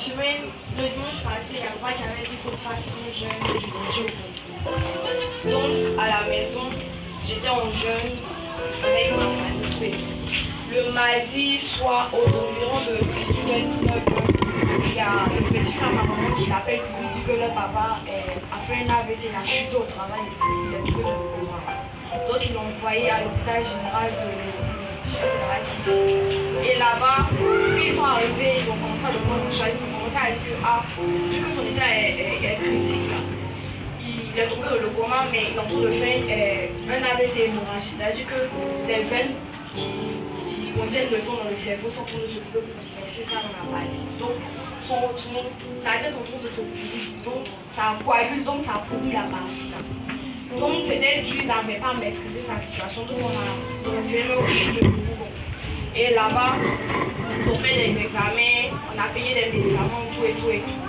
semaine, le dimanche passé, il y a un papa qui avait dit qu'on fasse un jeûne du lundi au vendredi. Donc, à la maison, j'étais en jeûne avec ma famille, tout et tout. Le mardi soir, aux environs de 19h, il y a le petit frère à ma maman qui l'appelle pour lui dire que le papa a fait un AVC, il a chuté au travail et il est tombé dans le coma. Donc, ils l'ont envoyé à l'hôpital général de et là-bas, ils sont arrivés, ils ont commencé à le prendre en charge, ils ont commencé à dire que, vu que son état est critique, là, il est tombé dans le coma, mais il est en train de faire un AVC hémorragique, c'est-à-dire que les veines qui contiennent le sang dans le cerveau sont en train de se couper pour passer ça dans la partie. Donc, sa tête est en train de se couper, donc ça coagule, donc ça produit la partie là. Donc, c'était dû, ils n'avaient pas maîtrisé sa situation, donc on a transféré au Chili de Bourbon. Et là-bas, ils ont fait des examens, on a payé des médicaments, tout et tout et tout.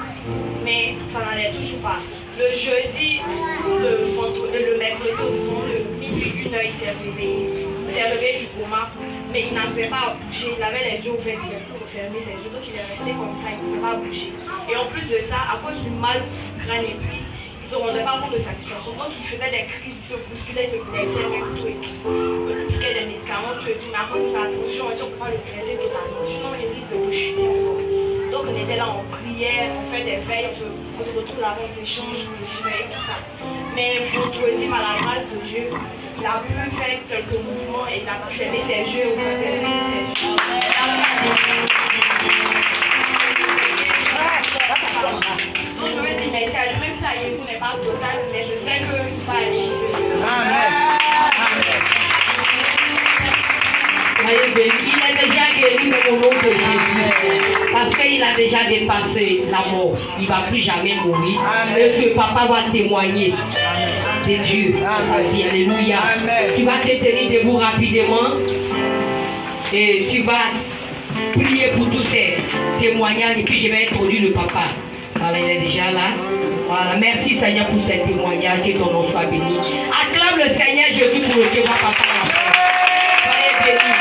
Mais ça n'allait toujours pas. Le jeudi, le mercredi, le minuit, 1h, il s'est réveillé. Il s'est réveillé du coma, mais il n'arrivait pas à bouger. Il avait les yeux ouverts, il avait pour fermer ses yeux, donc il est resté comme ça, il ne pouvait pas bouger. Et en plus de ça, à cause du mal crâne et puis, ils ne se rendaient pas compte de sa situation. Donc il faisait des crises, il se bousculait, il se blessait, même tout et tout. On lui piquait des médicaments, tout et tout. Mais à cause de sa tension, on dit qu'on ne peut pas le traiter totalement. Sinon, il risque de chuter encore. Donc on était là, on priait, on fait des veilles, on se retrouve là-bas, on s'échange, on se surveille, tout ça. Mais vendredi, par la grâce de Dieu, il a pu faire quelques mouvements et il a pu fermer ses yeux, on a fermé ses yeux. Donc je veux dire merci à lui, même si la guérison n'est pas totale, mais je sais qu'il va aller. Amen. Il est déjà guéri au nom de Jésus. Parce qu'il a déjà dépassé la mort. Il ne va plus jamais mourir. Et ce papa va témoigner de Dieu. Alléluia. Tu vas te tenir debout rapidement. Et tu vas prier pour tous ces témoignages. Et puis je vais introduire le papa. Voilà, il est déjà là. Voilà, merci Seigneur pour ces témoignages. Que ton nom soit béni. Acclame le Seigneur Jésus pour le témoin, papa. Soyez bénis.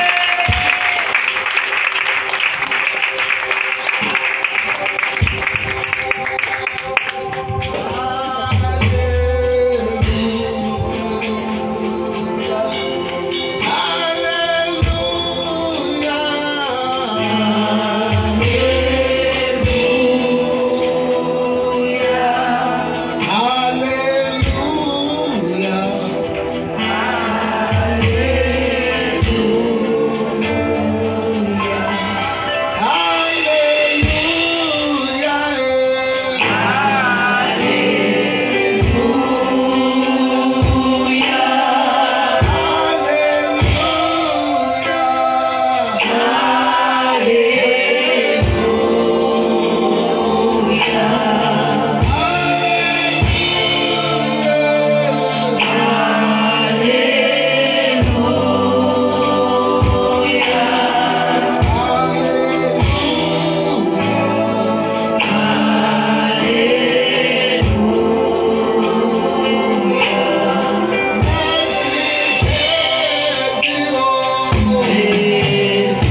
Yes,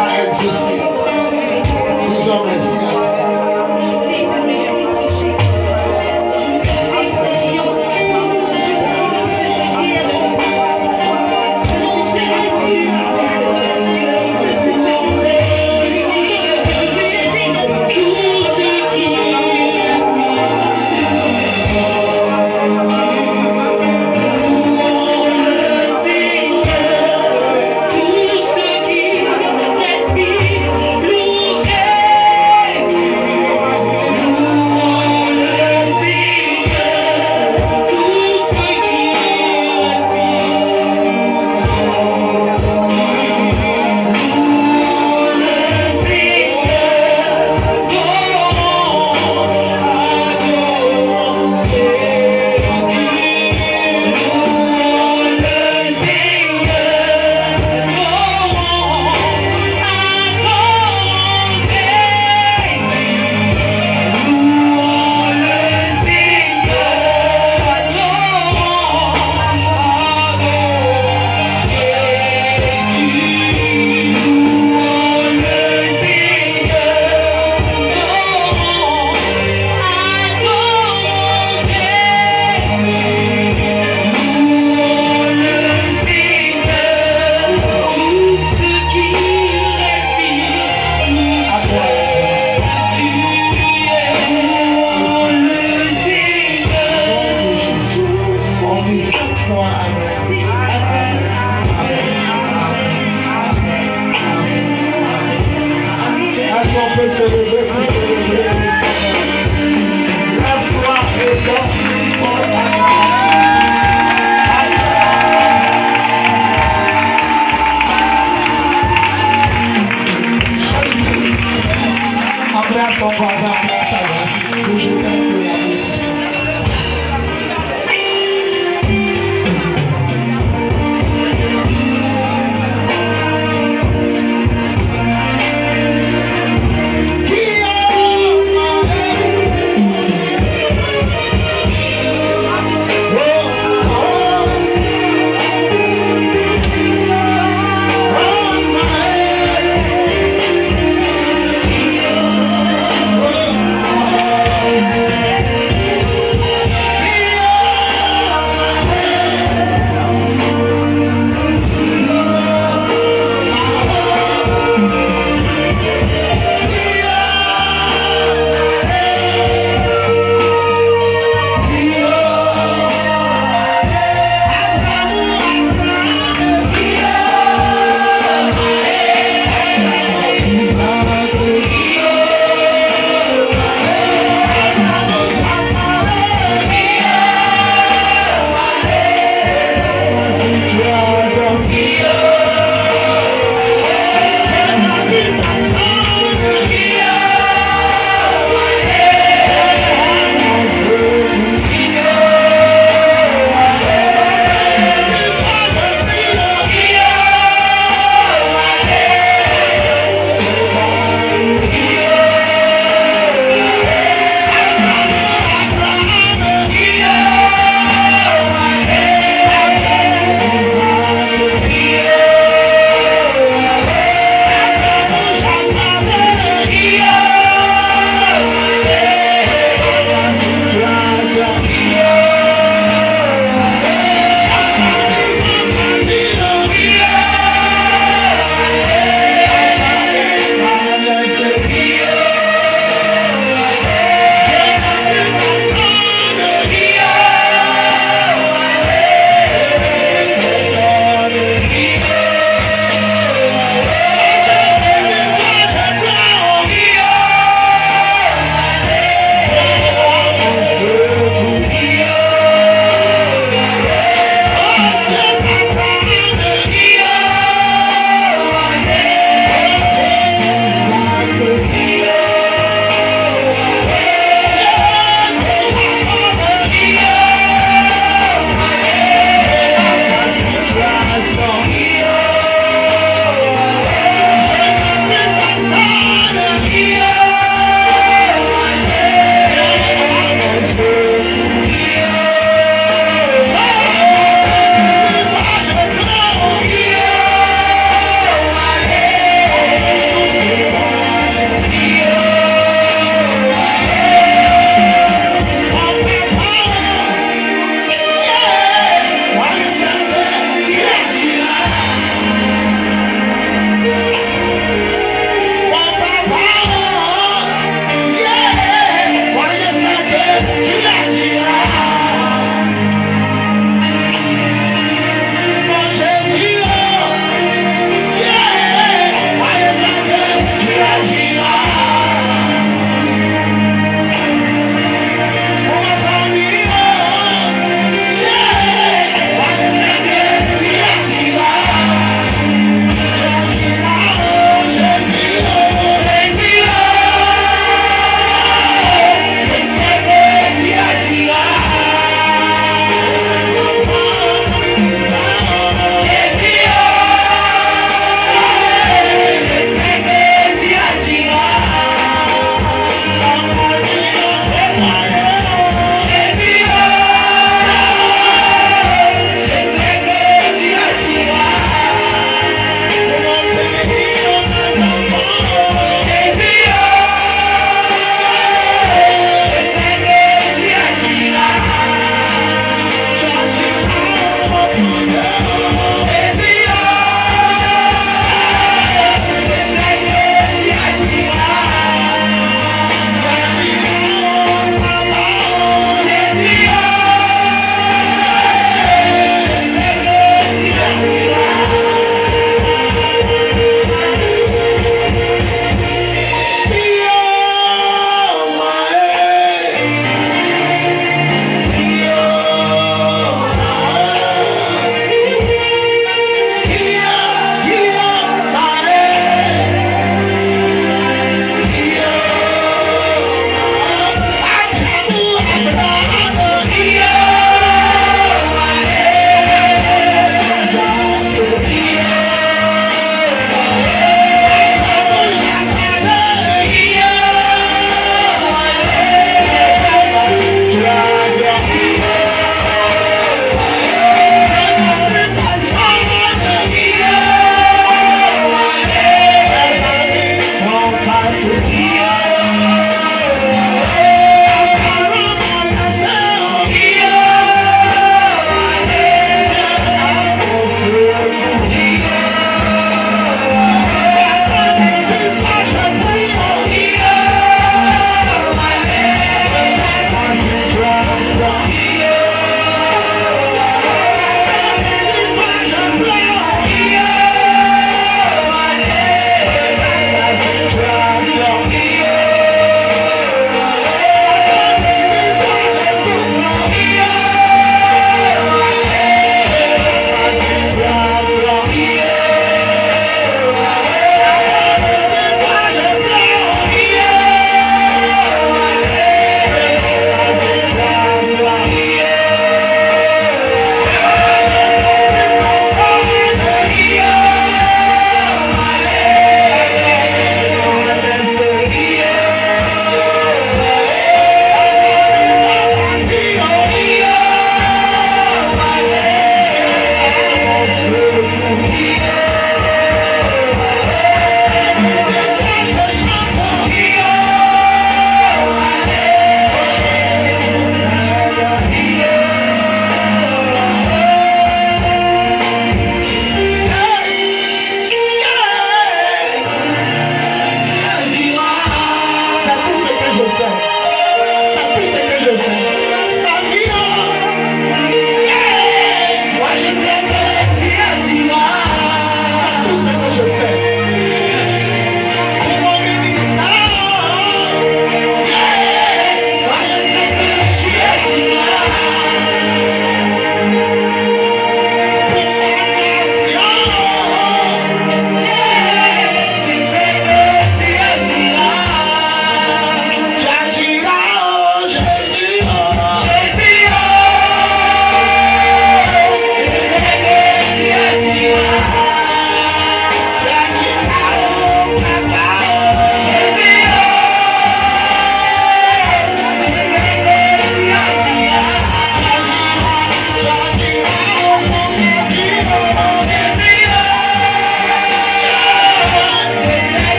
t'a exaucé. Disons merci à toi. Qui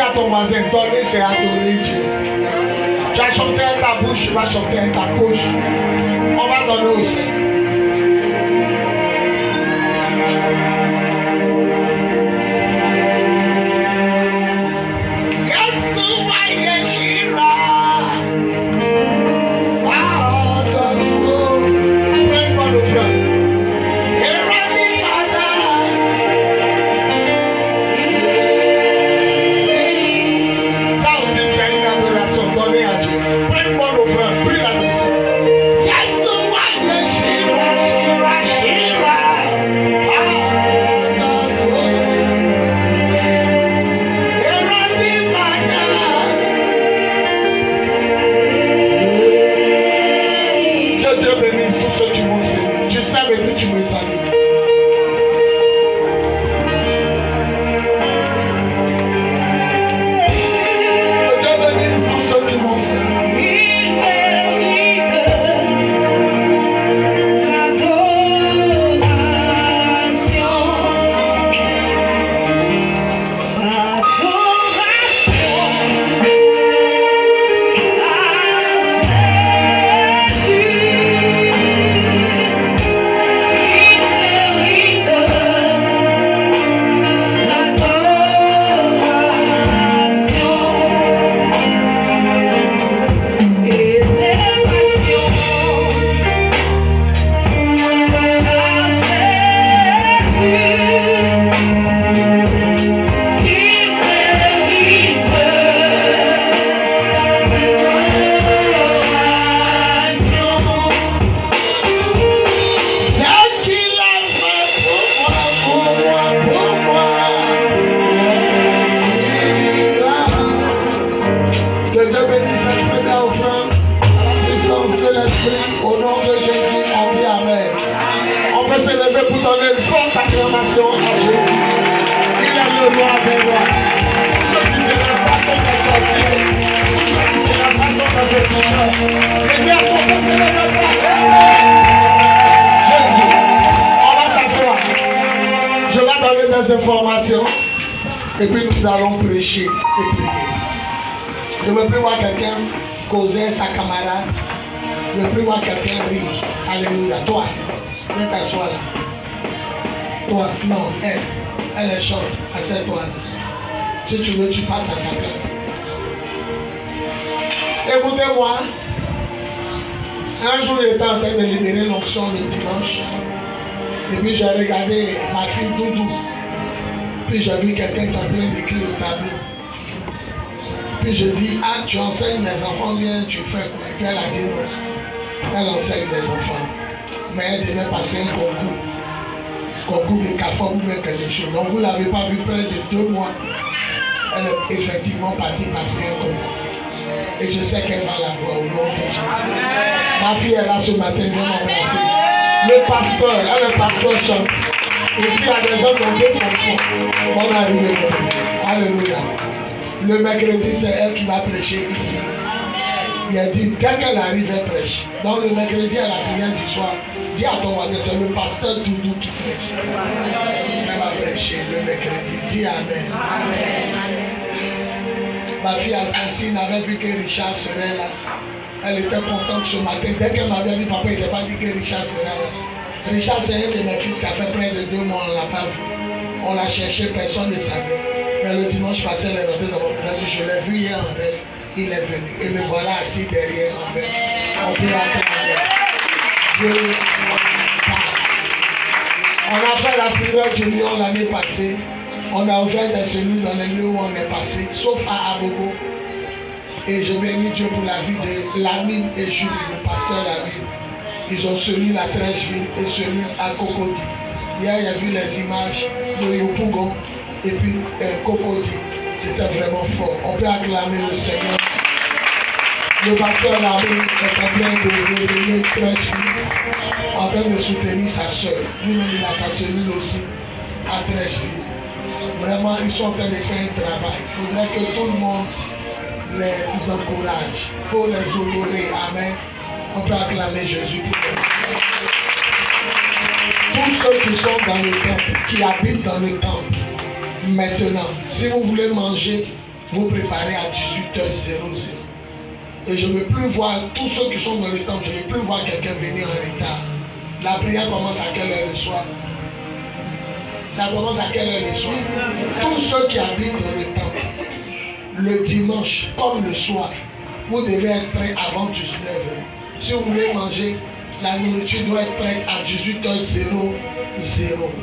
à ton voisin, donner c'est adorer Dieu. Tu as chanté avec ta bouche, tu vas chanter avec ta bouche. On va donner au Seigneur. Informations et puis nous allons prêcher et prier. Je me prie voir quelqu'un causer sa camarade. Je me prie voir quelqu'un rire. Alléluia. Toi, viens t'asseoir là. Toi, non, elle est short. Assieds-toi là. Si tu veux, tu passes à sa place. Écoutez-moi. Un jour, j'étais en train de libérer l'onction le dimanche. Et puis j'ai regardé ma fille Doudou. Puis j'ai vu quelqu'un qui est en train d'écrire au tableau. Puis je dis, ah, tu enseignes les enfants bien, tu fais quoi? Et puis elle a dit non. Elle enseigne les enfants. Mais elle devait passer un concours. Concours de CAFA ou bien quelque chose. Donc vous ne l'avez pas vu près de 2 mois. Elle est effectivement partie passer un concours. Et je sais qu'elle va l'avoir au nom de Jésus. Ma fille est là ce matin, viens m'embrasser. Le pasteur, elle est pasteur chante. Ici, il y a des gens qui ont 2 fonctions. On arrive. Alléluia. Le mercredi, c'est elle qui va prêcher ici. Il a dit, dès qu'elle arrive, elle prêche. Donc le mercredi, à la prière du soir, dis à ton voisin, c'est le pasteur Doudou qui prêche. Elle va prêcher le mercredi. Dis Amen. Ma fille Alphonsine avait vu que Richard serait là. Elle était contente ce matin. Dès qu'elle m'avait vu, papa, il n'a pas dit que Richard serait là. Richard, c'est un de mes fils qui a fait près de 2 mois, on ne l'a pas vu. On l'a cherché, personne ne savait. Mais le dimanche passé, elle est rentrée dans mon rêve. Je l'ai vu hier en rêve. Il est venu. Et me voilà assis derrière en rêve. On peut attendre. Dieu parle. On a fait la prière du lion l'année passée. On a ouvert des cellules dans les lieux où on est passé, sauf à Abobo. Et je bénis Dieu pour la vie de Lamine et Jules, le pasteur Lamine. Ils ont celui la Trècheville et celui à Cocody. Hier, il y a vu les images de Yopougon et puis Cocody. C'était vraiment fort. On peut acclamer le Seigneur. Le pasteur Lamine est en train de révéler Trècheville, en train de soutenir sa soeur. Lui-même, il a sa cellule aussi à Trècheville. Vraiment, ils sont en train de faire un travail. Il faudrait que tout le monde les encourage. Il faut les honorer. Amen. On peut acclamer Jésus pour eux. Tous ceux qui sont dans le temple, qui habitent dans le temple, maintenant, si vous voulez manger, vous préparez à 18h00. Et je ne veux plus voir tous ceux qui sont dans le temple, je ne veux plus voir quelqu'un venir en retard. La prière commence à quelle heure le soir? Ça commence à quelle heure le soir? Tous ceux qui habitent dans le temple, le dimanche comme le soir, vous devez être prêts avant 19h. Si vous voulez manger, la nourriture doit être prête à 18h00.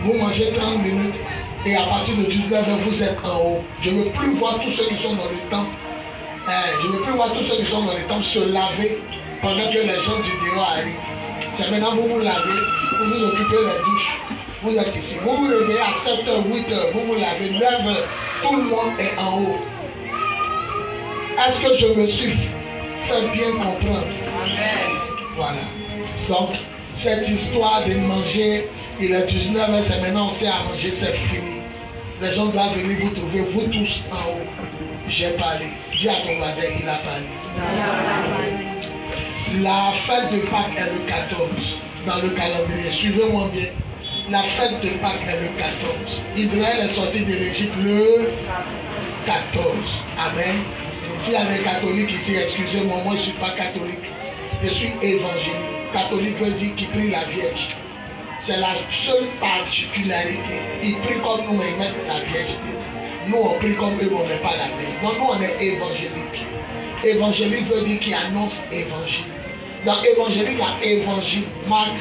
Vous mangez 30 minutes et à partir de 19h, vous êtes en haut. Je ne veux plus voir tous ceux qui sont dans le temple. Je ne veux plus voir tous ceux qui sont dans le temple se laver pendant que les gens du dehors arrivent. C'est maintenant vous vous lavez, vous vous occupez de la douche. Vous êtes ici. Vous vous réveillez à 7h, 8h, vous vous lavez, 9h. Tout le monde est en haut. Est-ce que je me suis fait bien comprendre? Amen. Voilà. Donc, cette histoire de manger, il est 19h, c'est maintenant on sait à manger, c'est fini. Les gens doivent venir vous trouver, vous tous en haut. J'ai parlé. Dis à ton voisin, il a parlé. La fête de Pâques est le 14 dans le calendrier. Suivez-moi bien. La fête de Pâques est le 14. Israël est sorti de l'Égypte le 14. Amen. S'il y a des catholiques ici, excusez-moi, moi je ne suis pas catholique. Je suis évangélique. Catholique veut dire qu'il prie la Vierge. C'est la seule particularité. Ils prient comme nous, mais ils mettent la Vierge. Nous, on prie comme eux, mais on ne met pas la Vierge. Donc nous, on est évangélique. Évangélique veut dire qu'il annonce évangile. Dans évangélique, il y a évangile. Marc,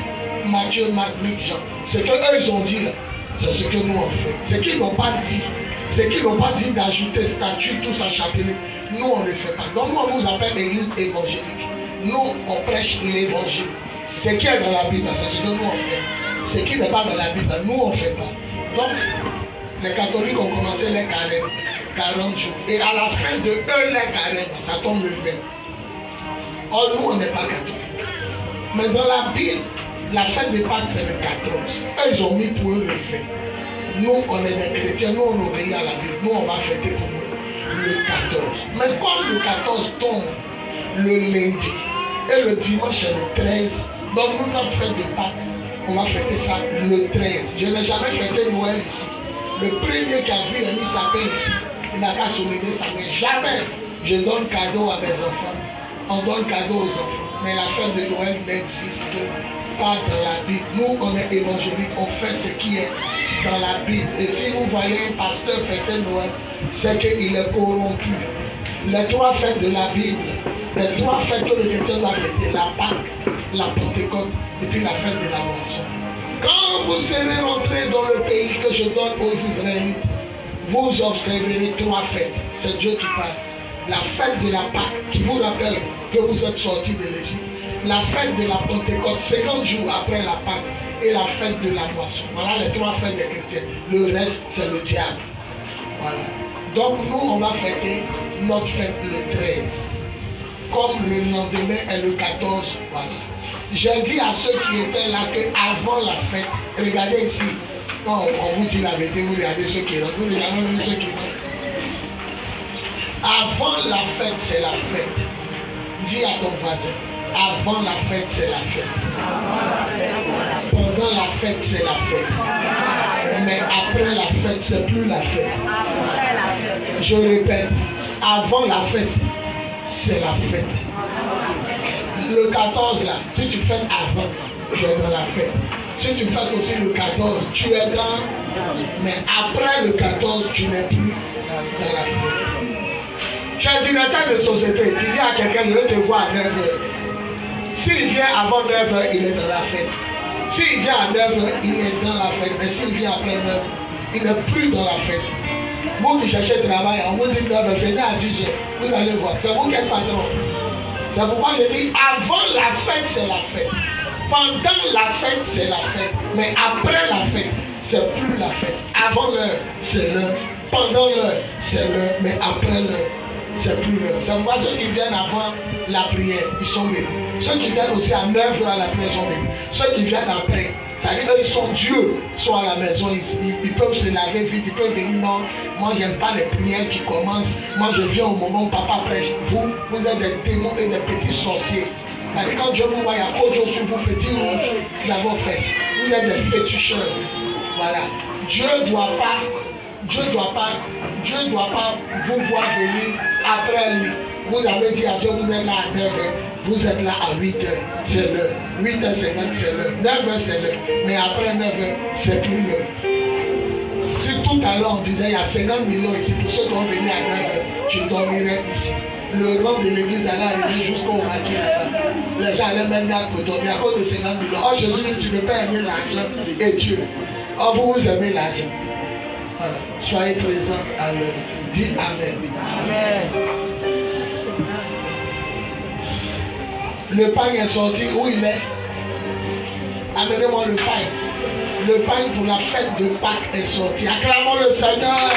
Matthieu, Marc, Luc, Jean. Ce qu'eux, ils ont dit là, c'est ce que nous on fait. Ce qu'ils n'ont pas dit. Ce qu'ils n'ont pas dit d'ajouter statue, tout ça, chapelet. Nous, on ne le fait pas. Donc nous, on vous appelle l'église évangélique. Nous, on prêche l'évangile. Ce qui est dans la Bible, c'est ce que nous on fait. Ce qui n'est pas dans la Bible, nous, on ne fait pas. Donc, les catholiques ont commencé les carêmes, 40 jours. Et à la fin de eux, les carêmes, ça tombe le 20. Or, nous, on n'est pas catholiques. Mais dans la Bible, la fête de Pâques, c'est le 14. Eux, ils ont mis pour eux le 20. Nous, on est des chrétiens, nous, on obéit à la Bible. Nous, on va fêter pour nous le 14. Mais comme le 14 tombe le lundi, et le dimanche, c'est le 13, donc nous, notre fête de Pâques, on va fêter ça le 13. Je n'ai jamais fêté Noël ici. Le premier qui a vu un sapin ici, il n'a qu'à soulever ça. Mais jamais je donne cadeau à mes enfants. On donne cadeau aux enfants. Mais la fête de Noël n'existe pas dans la Bible. Nous, on est évangéliques. On fait ce qui est dans la Bible. Et si vous voyez un pasteur fêter Noël, c'est qu'il est corrompu. Les trois fêtes de la Bible, les trois fêtes que le chrétien doit fêter, la Pâque, la Pentecôte et puis la fête de la moisson. Quand vous serez rentrés dans le pays que je donne aux Israélites, vous observerez trois fêtes. C'est Dieu qui parle. La fête de la Pâque qui vous rappelle que vous êtes sortis de l'Égypte. La fête de la Pentecôte, 50 jours après la Pâque. Et la fête de la moisson. Voilà les trois fêtes des chrétiens. Le reste, c'est le diable. Voilà. Donc nous, on va fêter notre fête le 13. Comme le lendemain est le 14. Voilà. J'ai dit à ceux qui étaient là qu'avant la fête, regardez ici. Non, on vous dit la vérité, vous regardez ceux qui rentrent. Vous regardez même ceux qui rentrent. Avant la fête, c'est la fête. Dis à ton voisin. Avant la fête, c'est la fête. Pendant la fête, c'est la fête. Mais après la fête, c'est plus la fête. Je répète. Avant la fête, c'est la fête. Le 14 là, si tu fêtes avant, tu es dans la fête. Si tu fêtes aussi le 14, tu es dans. Mais après le 14, tu n'es plus dans la fête. Tu es directeur de société, tu dis à quelqu'un, je te vois à 9h. S'il vient avant 9h, il est dans la fête. S'il vient à 9h, il est dans la fête. Mais s'il vient après 9h, il n'est plus dans la fête. Vous qui cherchez travail, on vous dit 9h, venez à 10h. Vous allez voir, c'est vous qui êtes patron. C'est pourquoi je dis, avant la fête, c'est la fête. Pendant la fête, c'est la fête. Mais après la fête, c'est plus la fête. Avant l'heure, c'est l'heure. Pendant l'heure, c'est l'heure. Mais après l'heure, c'est plus l'heure. C'est pourquoi ceux qui viennent avant la prière, ils sont bénis. Ceux qui viennent aussi à 9h à la prière sont bénis. Ceux qui viennent après, c'est-à-dire eux, ils sont Dieu, sont à la maison, ils peuvent se laver vite, ils peuvent venir. Non, moi, je n'aime pas les prières qui commencent. Moi, je viens au moment où papa prêche. Vous êtes des démons et des petits sorciers. C'est-à-dire quand Dieu vous voit, il y a autre chose sur vous, petits rouges, dans vos fesses. Vous êtes des féticheurs. Voilà. Dieu ne doit pas Dieu ne doit pas vous voir venir après lui. Vous avez dit à Dieu, vous êtes là à 9h, vous êtes là à 8h, c'est l'heure. 8h50, c'est l'heure. 9h, c'est l'heure. Mais après 9h, c'est plus l'heure. Si tout à l'heure on disait, il y a 50 millions ici, pour ceux qui vont venir à 9h, tu dormirais ici. Le rang de l'église allait arriver jusqu'au maquis là-bas. Les gens allaient même là pour dormir à cause de 50 millions. Oh Jésus, tu ne peux pas aimer l'argent et Dieu. Oh, vous aimez l'argent. Voilà. Soyez présents à l'heure. Dis Amen. Amen. Le pain est sorti. Où il est? Amenez-moi le pain. Le pain pour la fête de Pâques est sorti. Acclamons le Seigneur.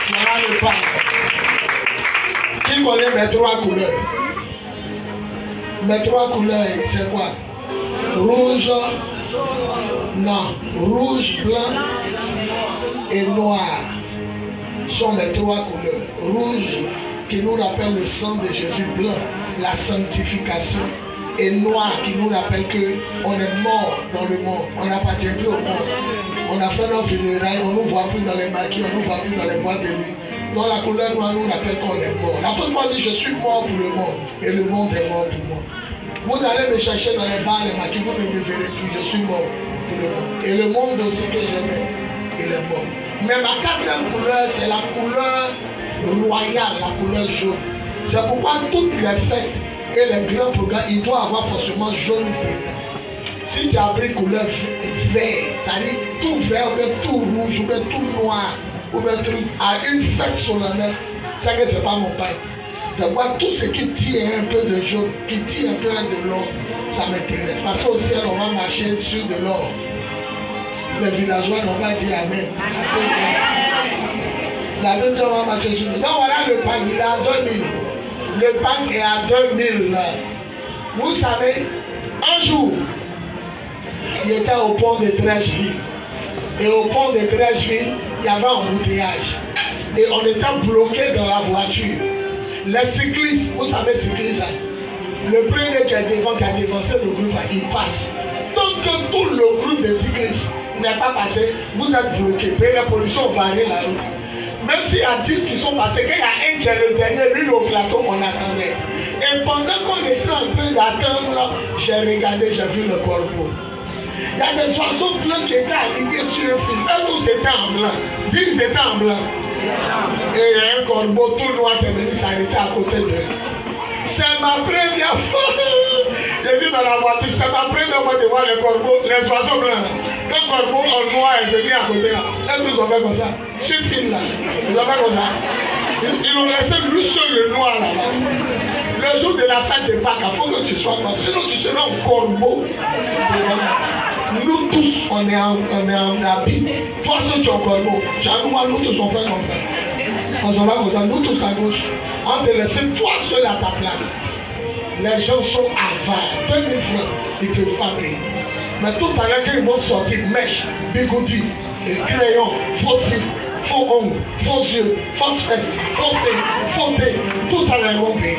Voilà le pain. Qui connaît mes 3 couleurs? Mes 3 couleurs, c'est quoi? Rouge, non, rouge, blanc et noir sont mes 3 couleurs. Rouge qui nous rappelle le sang de Jésus, blanc, la sanctification, et noir qui nous rappelle qu'on est mort dans le monde, on n'appartient plus au monde. On a fait nos funérailles, on ne nous voit plus dans les maquis, on ne nous voit plus dans les boîtes de nuit. Donc la couleur noire nous rappelle qu'on est mort. L'apôtre Paul dit, je suis mort pour le monde, et le monde est mort pour moi. Vous allez me chercher dans les bars, les maquis, vous ne me verrez plus, je suis mort pour le monde. Et le monde aussi que j'aimais, il est mort. Mais ma 4e couleur, c'est la couleur royale, la couleur jaune. C'est pourquoi toutes les fêtes et les grands programmes, il doit avoir forcément jaune dedans. Si tu as pris couleur vert, c'est-à-dire tout vert, ou bien tout rouge, ou bien tout noir, ou bien tout, à une fête solennelle, c'est que ce n'est pas mon pain. C'est pourquoi tout ce qui tient un peu de jaune, qui tient un peu de l'or, ça m'intéresse. Parce qu'au ciel, on va marcher sur de l'or. Les villageois, on va dire Amen. La même temps, on va marcher sur de l'or. Donc voilà le pain, il est à 2000. Le pain est à 2000. Vous savez, un jour, il était au pont de Trècheville. Et au pont de Trècheville, il y avait un embouteillage. Et on était bloqué dans la voiture. Les cyclistes, vous savez cyclistes, le premier qui a dévancé le groupe, il passe. Tant que tout le groupe de cyclistes n'est pas passé, vous êtes bloqué. Mais la police a barré la route. Même s'il y a 10 qui sont passés, qu'il y a un qui est le dernier, lui au plateau, on attendait. Et pendant qu'on était en train d'attendre, j'ai regardé, j'ai vu le corbeau. Il y a des oiseaux blancs qui étaient alignés sur un fil. Eux tous étaient en blanc. Ils étaient en blanc. Et il y a un corbeau tout noir qui est venu s'arrêter à côté d'eux. C'est ma première fois. J'ai dit dans la voiture, c'est ma première fois de voir les corbeaux, les oiseaux blancs. Un corbeau en noir est venu à côté là. Eux tous ont fait comme ça. Sur le fil là. Ils ont fait comme ça. Ils ont laissé lui seul le noir là-bas. Le jour de la fête de Pâques, il faut que tu sois comme ça. Sinon tu seras un corbeau. Nous tous, on est en habit. Toi, si tu es un corbeau, tu as nous tous on fait comme ça. On s'en va comme ça, nous tous à gauche. On te laisse toi seul à ta place. Les gens sont avares. 2000 francs, ils ne peuvent pas payer. Mais tout à l'heure, qu'ils vont sortir mèche, bigoudi, crayon, faux cils, faux ongles, faux yeux, fausses fesses, faux seins, faux thé, tout ça, les vont payer.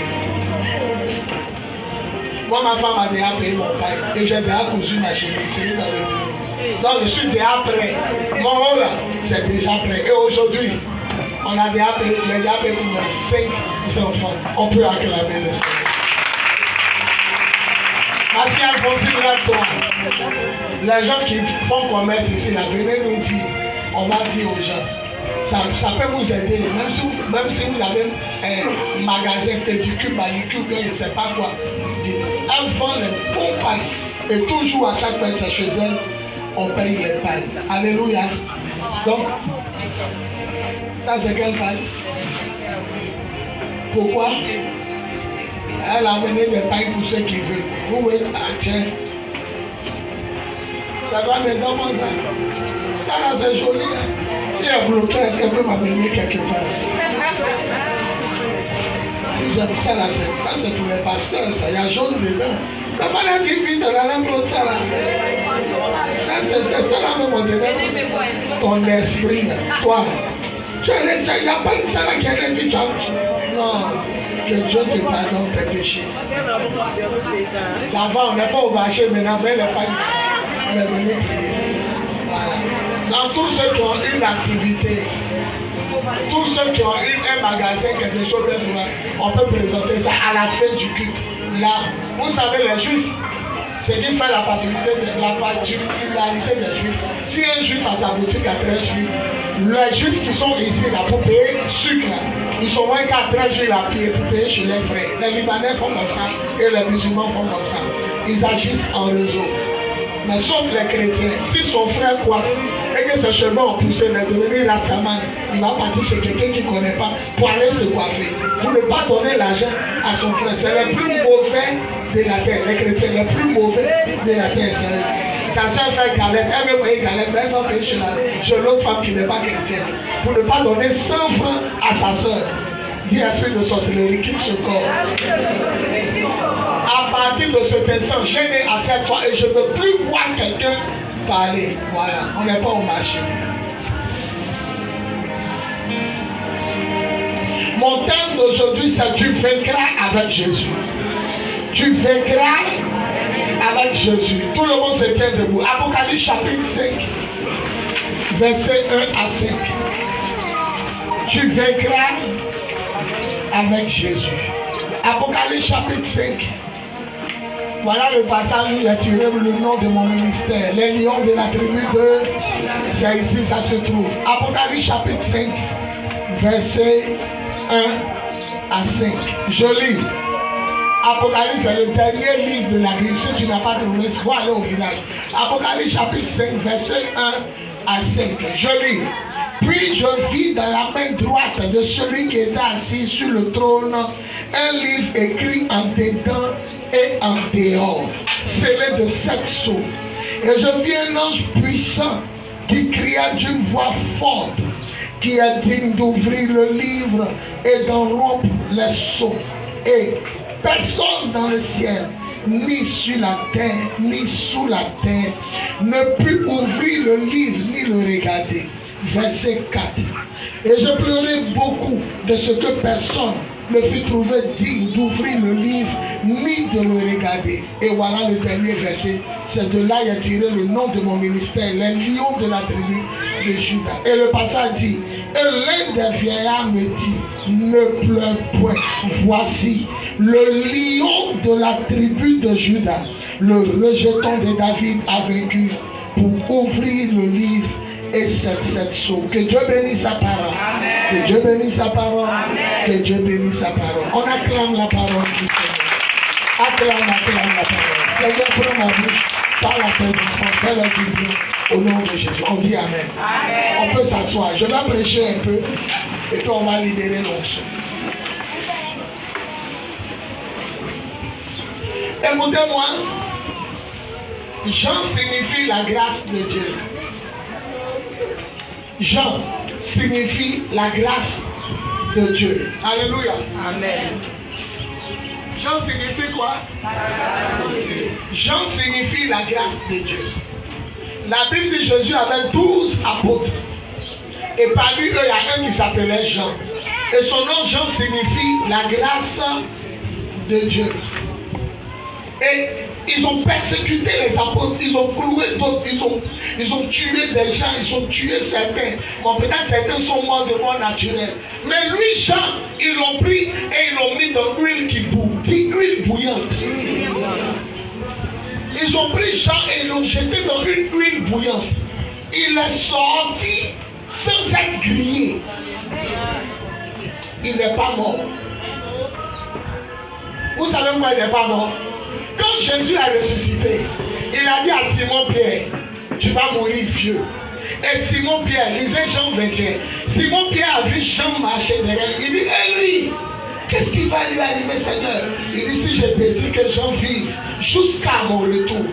Moi, ma femme a déjà payé mon pain et j'ai déjà cousu ma chemise. C'est dans le bureau. Donc, je suis déjà prêt. Mon rôle, c'est déjà prêt. Et aujourd'hui, on a déjà payé, j'ai déjà payé pour mes 5 enfants. On peut acclamer le Seigneur. Ma fille Alphonsine, là-toi. Les gens qui font commerce ici, là, venez nous dire. On va dire aux gens. Ça peut vous aider, même si vous avez un magasin pédicure, manicure, je ne sais pas quoi. Elle vend les bons pains. Et toujours à chaque fois que c'est chez elle, on paye les pains. Alléluia. Donc, ça c'est quel pain? Pourquoi? Elle a amené des pains pour ceux qui veulent. Vous voyez, tiens. Ça va maintenant, moi, ça là c'est joli. Si elle est bloquée, est-ce qu'elle peut m'amener quelque part? Si j'aime ça là, ça c'est pour les pasteurs, ça, il y a jaune dedans. La maladie vite, on a l'impression ça là. C'est ça là, mon dedans. Ton esprit là. Toi, tu es laissé, il n'y a pas de ça là qui est vite. Non, que Dieu te pardonne tes péchés. Ça va, on n'est pas au marché maintenant, mais elle n'est pas. On est venu prier. Voilà. Dans tous ceux qui ont une activité, Tous ceux qui ont un magasin, quelque chose de loin, on peut présenter ça à la fin du culte. Là, vous savez, les Juifs, ce qui fait la particularité des Juifs. Si un Juif a sa boutique à 13 Juifs, les Juifs qui sont ici là pour payer sucre, là, ils sont moins qu'à 13 Juifs à payer pour payer chez les frères. Les Libanais font comme ça et les musulmans font comme ça. Ils agissent en réseau. Mais sauf les chrétiens, si son frère coiffe et que ses cheveux ont poussé, mais devenir rastaman, il va partir chez quelqu'un qui ne connaît pas pour aller se coiffer. Pour ne pas donner l'argent à son frère. C'est les plus mauvais de la terre. Les chrétiens, les plus mauvais de la terre. Sa soeur fait galette, elle veut payer galette, mais elle s'en paye chez l'autre femme qui n'est pas chrétienne. Pour ne pas donner 100 francs à sa soeur. Dit esprit de sorcellerie, quitte ce corps. À partir de cet instant, j'ai né à 7 ans et je ne veux plus voir quelqu'un parler. Voilà, on n'est pas au marché. Mon thème d'aujourd'hui, c'est tu vaincras avec Jésus. Tu vaincras avec Jésus. Tout le monde se tient debout. Apocalypse chapitre 5, verset 1 à 5. Tu vaincras avec Jésus. Apocalypse chapitre 5. Voilà le passage où il a tiré le nom de mon ministère. Les lions de la tribu de... C'est ici, ça se trouve. Apocalypse chapitre 5, verset 1 à 5. Je lis. Apocalypse, c'est le dernier livre de la Bible. Si tu n'as pas trouvé, il faut aller au village. Apocalypse chapitre 5, verset 1 à 5. Je lis. Puis je vis dans la main droite de celui qui était assis sur le trône un livre écrit en dedans et en dehors, scellé de 7 sceaux. Et je vis un ange puissant qui cria d'une voix forte, qui est digne d'ouvrir le livre et d'en rompre les sceaux. Et personne dans le ciel, ni sur la terre, ni sous la terre, ne put ouvrir le livre ni le regarder. Verset 4. Et je pleurais beaucoup de ce que personne ne fut trouvé digne d'ouvrir le livre ni de le regarder. Et voilà le dernier verset. C'est de là qu'il a tiré le nom de mon ministère, les lions de la tribu de Juda. Et le passage dit, et l'un des vieillards me dit, ne pleure point, voici le lion de la tribu de Juda, le rejeton de David a vaincu pour ouvrir le livre et cette sceaux. Que Dieu bénisse sa parole. Amen. Que Dieu bénisse sa parole. Amen. Que Dieu bénisse sa parole. On acclame la parole du Seigneur. Acclame la parole. Seigneur, prends ma bouche par la prédiction. Fais-le du bien au nom de Jésus. On dit Amen. Amen. On peut s'asseoir. Je vais prêcher un peu et puis on va libérer l'onction. Écoutez-moi. Jean signifie la grâce de Dieu. Jean signifie la grâce de Dieu. Alléluia. Amen. Jean signifie quoi? Jean signifie la grâce de Dieu. La Bible dit que Jésus avait 12 apôtres. Et parmi eux, il y a un qui s'appelait Jean. Et son nom Jean signifie la grâce de Dieu. Et ils ont persécuté les apôtres, ils ont cloué d'autres, ils ont tué des gens, ils ont tué certains. Bon, peut-être certains sont morts de mort naturelle. Mais lui, Jean, ils l'ont pris et ils l'ont mis dans l'huile qui bout. Dit huile bouillante. Ils ont pris Jean et ils l'ont jeté dans une huile bouillante. Il est sorti sans être grillé. Il n'est pas mort. Vous savez pourquoi il n'est pas mort? Quand Jésus a ressuscité, il a dit à Simon-Pierre, tu vas mourir vieux. Et Simon-Pierre, lisez Jean 21. Simon-Pierre a vu Jean marcher derrière. Il dit, et lui, qu'est-ce qui va lui arriver, Seigneur? Il dit, si je désire que Jean vive jusqu'à mon retour,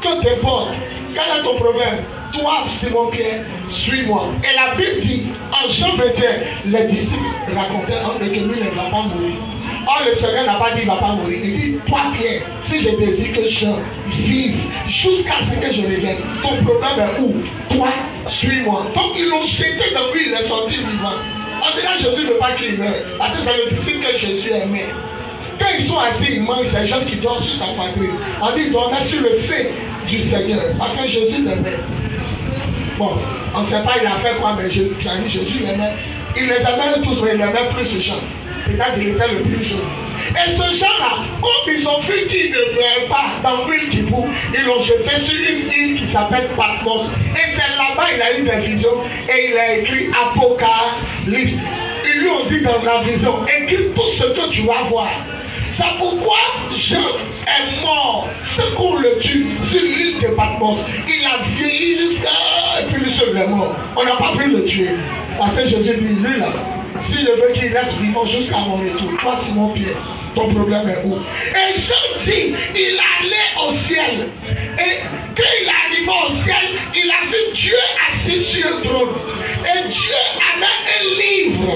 que t'importe, quel est ton problème? Toi, Simon-Pierre, suis-moi. Et la Bible dit, en Jean 21, les disciples racontaient en eux que lui ne va pas mourir. Or, le Seigneur n'a pas dit qu'il ne va pas mourir. Il dit, toi Pierre, si je désire que je vive jusqu'à ce que je revienne, ton problème est où? Toi, suis-moi. Donc, ils l'ont jeté dans lui, il est sorti vivant. En disant, Jésus ne veut pas qu'il meure. Parce que c'est le disciple que Jésus aimait. Quand ils sont assis, ils mangent, c'est gens qui dorment sur sa poitrine. On dit, ils dormaient sur le sein du Seigneur. Parce que Jésus l'aimait. Bon, on ne sait pas il a fait quoi, mais Jésus l'aimait Il les aimait tous, mais il n'aimait plus ce Jean. Peut-être qu'il était le plus jeune. Et ce Jean-là, quand ils ont vu qu'il ne pleurait pas dans l'île Kippour, ils l'ont jeté sur une île qui s'appelle Patmos. Et c'est là-bas qu'il a eu des visions et il a écrit Apocalypse. Ils lui ont dit dans la vision, écris tout ce que tu vas voir. C'est pourquoi Jean est mort, c'est qu'on le tue sur l'île de Patmos. Il a vieilli jusqu'à... Et puis lui seul est mort. On n'a pas pu le tuer. Parce que Jésus dit, lui là, si je veux qu'il reste vivant jusqu'à mon retour, toi Simon-Pierre, ton problème est où? Et Jean dit, il allait au ciel. Et quand il est arrivé au ciel, il a vu Dieu assis sur un trône. Et Dieu avait un livre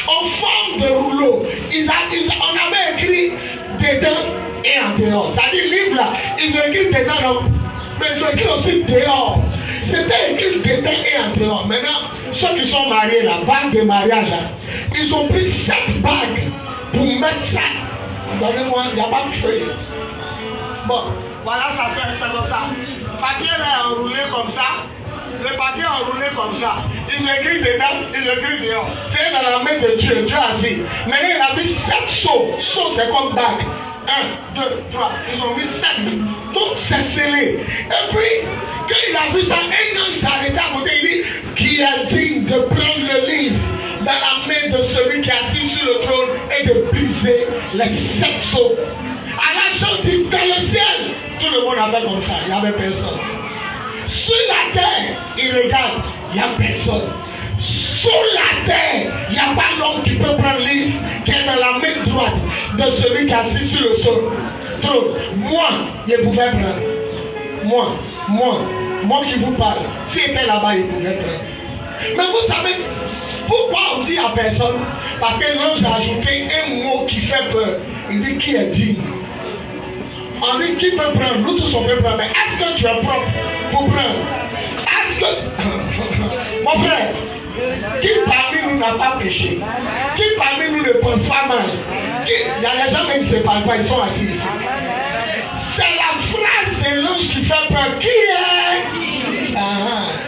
en forme de rouleau. On avait écrit dedans et en dehors. C'est-à-dire, livre là, ils ont écrit dedans, non? Mais ils ont écrit aussi dehors. C'était écrit dedans et en dehors. Maintenant, ceux qui sont mariés, la bague de mariage, là, ils ont pris 7 bagues pour mettre ça. Donnez-moi, il n'y a pas de feuille. Bon, voilà, ça c'est comme ça. Le papier est enroulé comme ça. Le papier est enroulé comme ça. Ils écrivent dedans, ils écrivent dehors. C'est dans la main de Dieu, Dieu assis. Maintenant, il a mis 7 seaux. Seaux, c'est comme bague. 1, 2, 3. Ils ont mis 7. Donc, c'est scellé. Et puis, quand il a vu ça, un homme s'est arrêté à côté. Il dit, qui est digne de prendre le livre dans la main de celui qui est assis sur le trône et de briser les 7 seaux. Alors, je dis, dans le ciel, tout le monde avait comme ça. Il n'y avait personne. Sur la terre, il regarde, il n'y a personne. Sous la terre, il n'y a pas l'homme qui peut prendre le livre qui est dans la main droite de celui qui est assis sur le sol. Moi, je pouvais prendre. Moi qui vous parle, s'il était là-bas, il pouvait prendre. Mais vous savez pourquoi on dit à personne? Parce que l'ange a ajouté un mot qui fait peur. Il dit qui est digne. On dit qui peut prendre? Nous tous on peut prendre. Mais est-ce que tu es propre pour prendre? Est-ce que... Mon frère, qui parmi nous n'a pas péché? Qui parmi nous ne pense pas mal? Il y a des gens même qui ne se parlent pas, ils sont assis ici. C'est la phrase de l'ange qui fait peur. Qui est?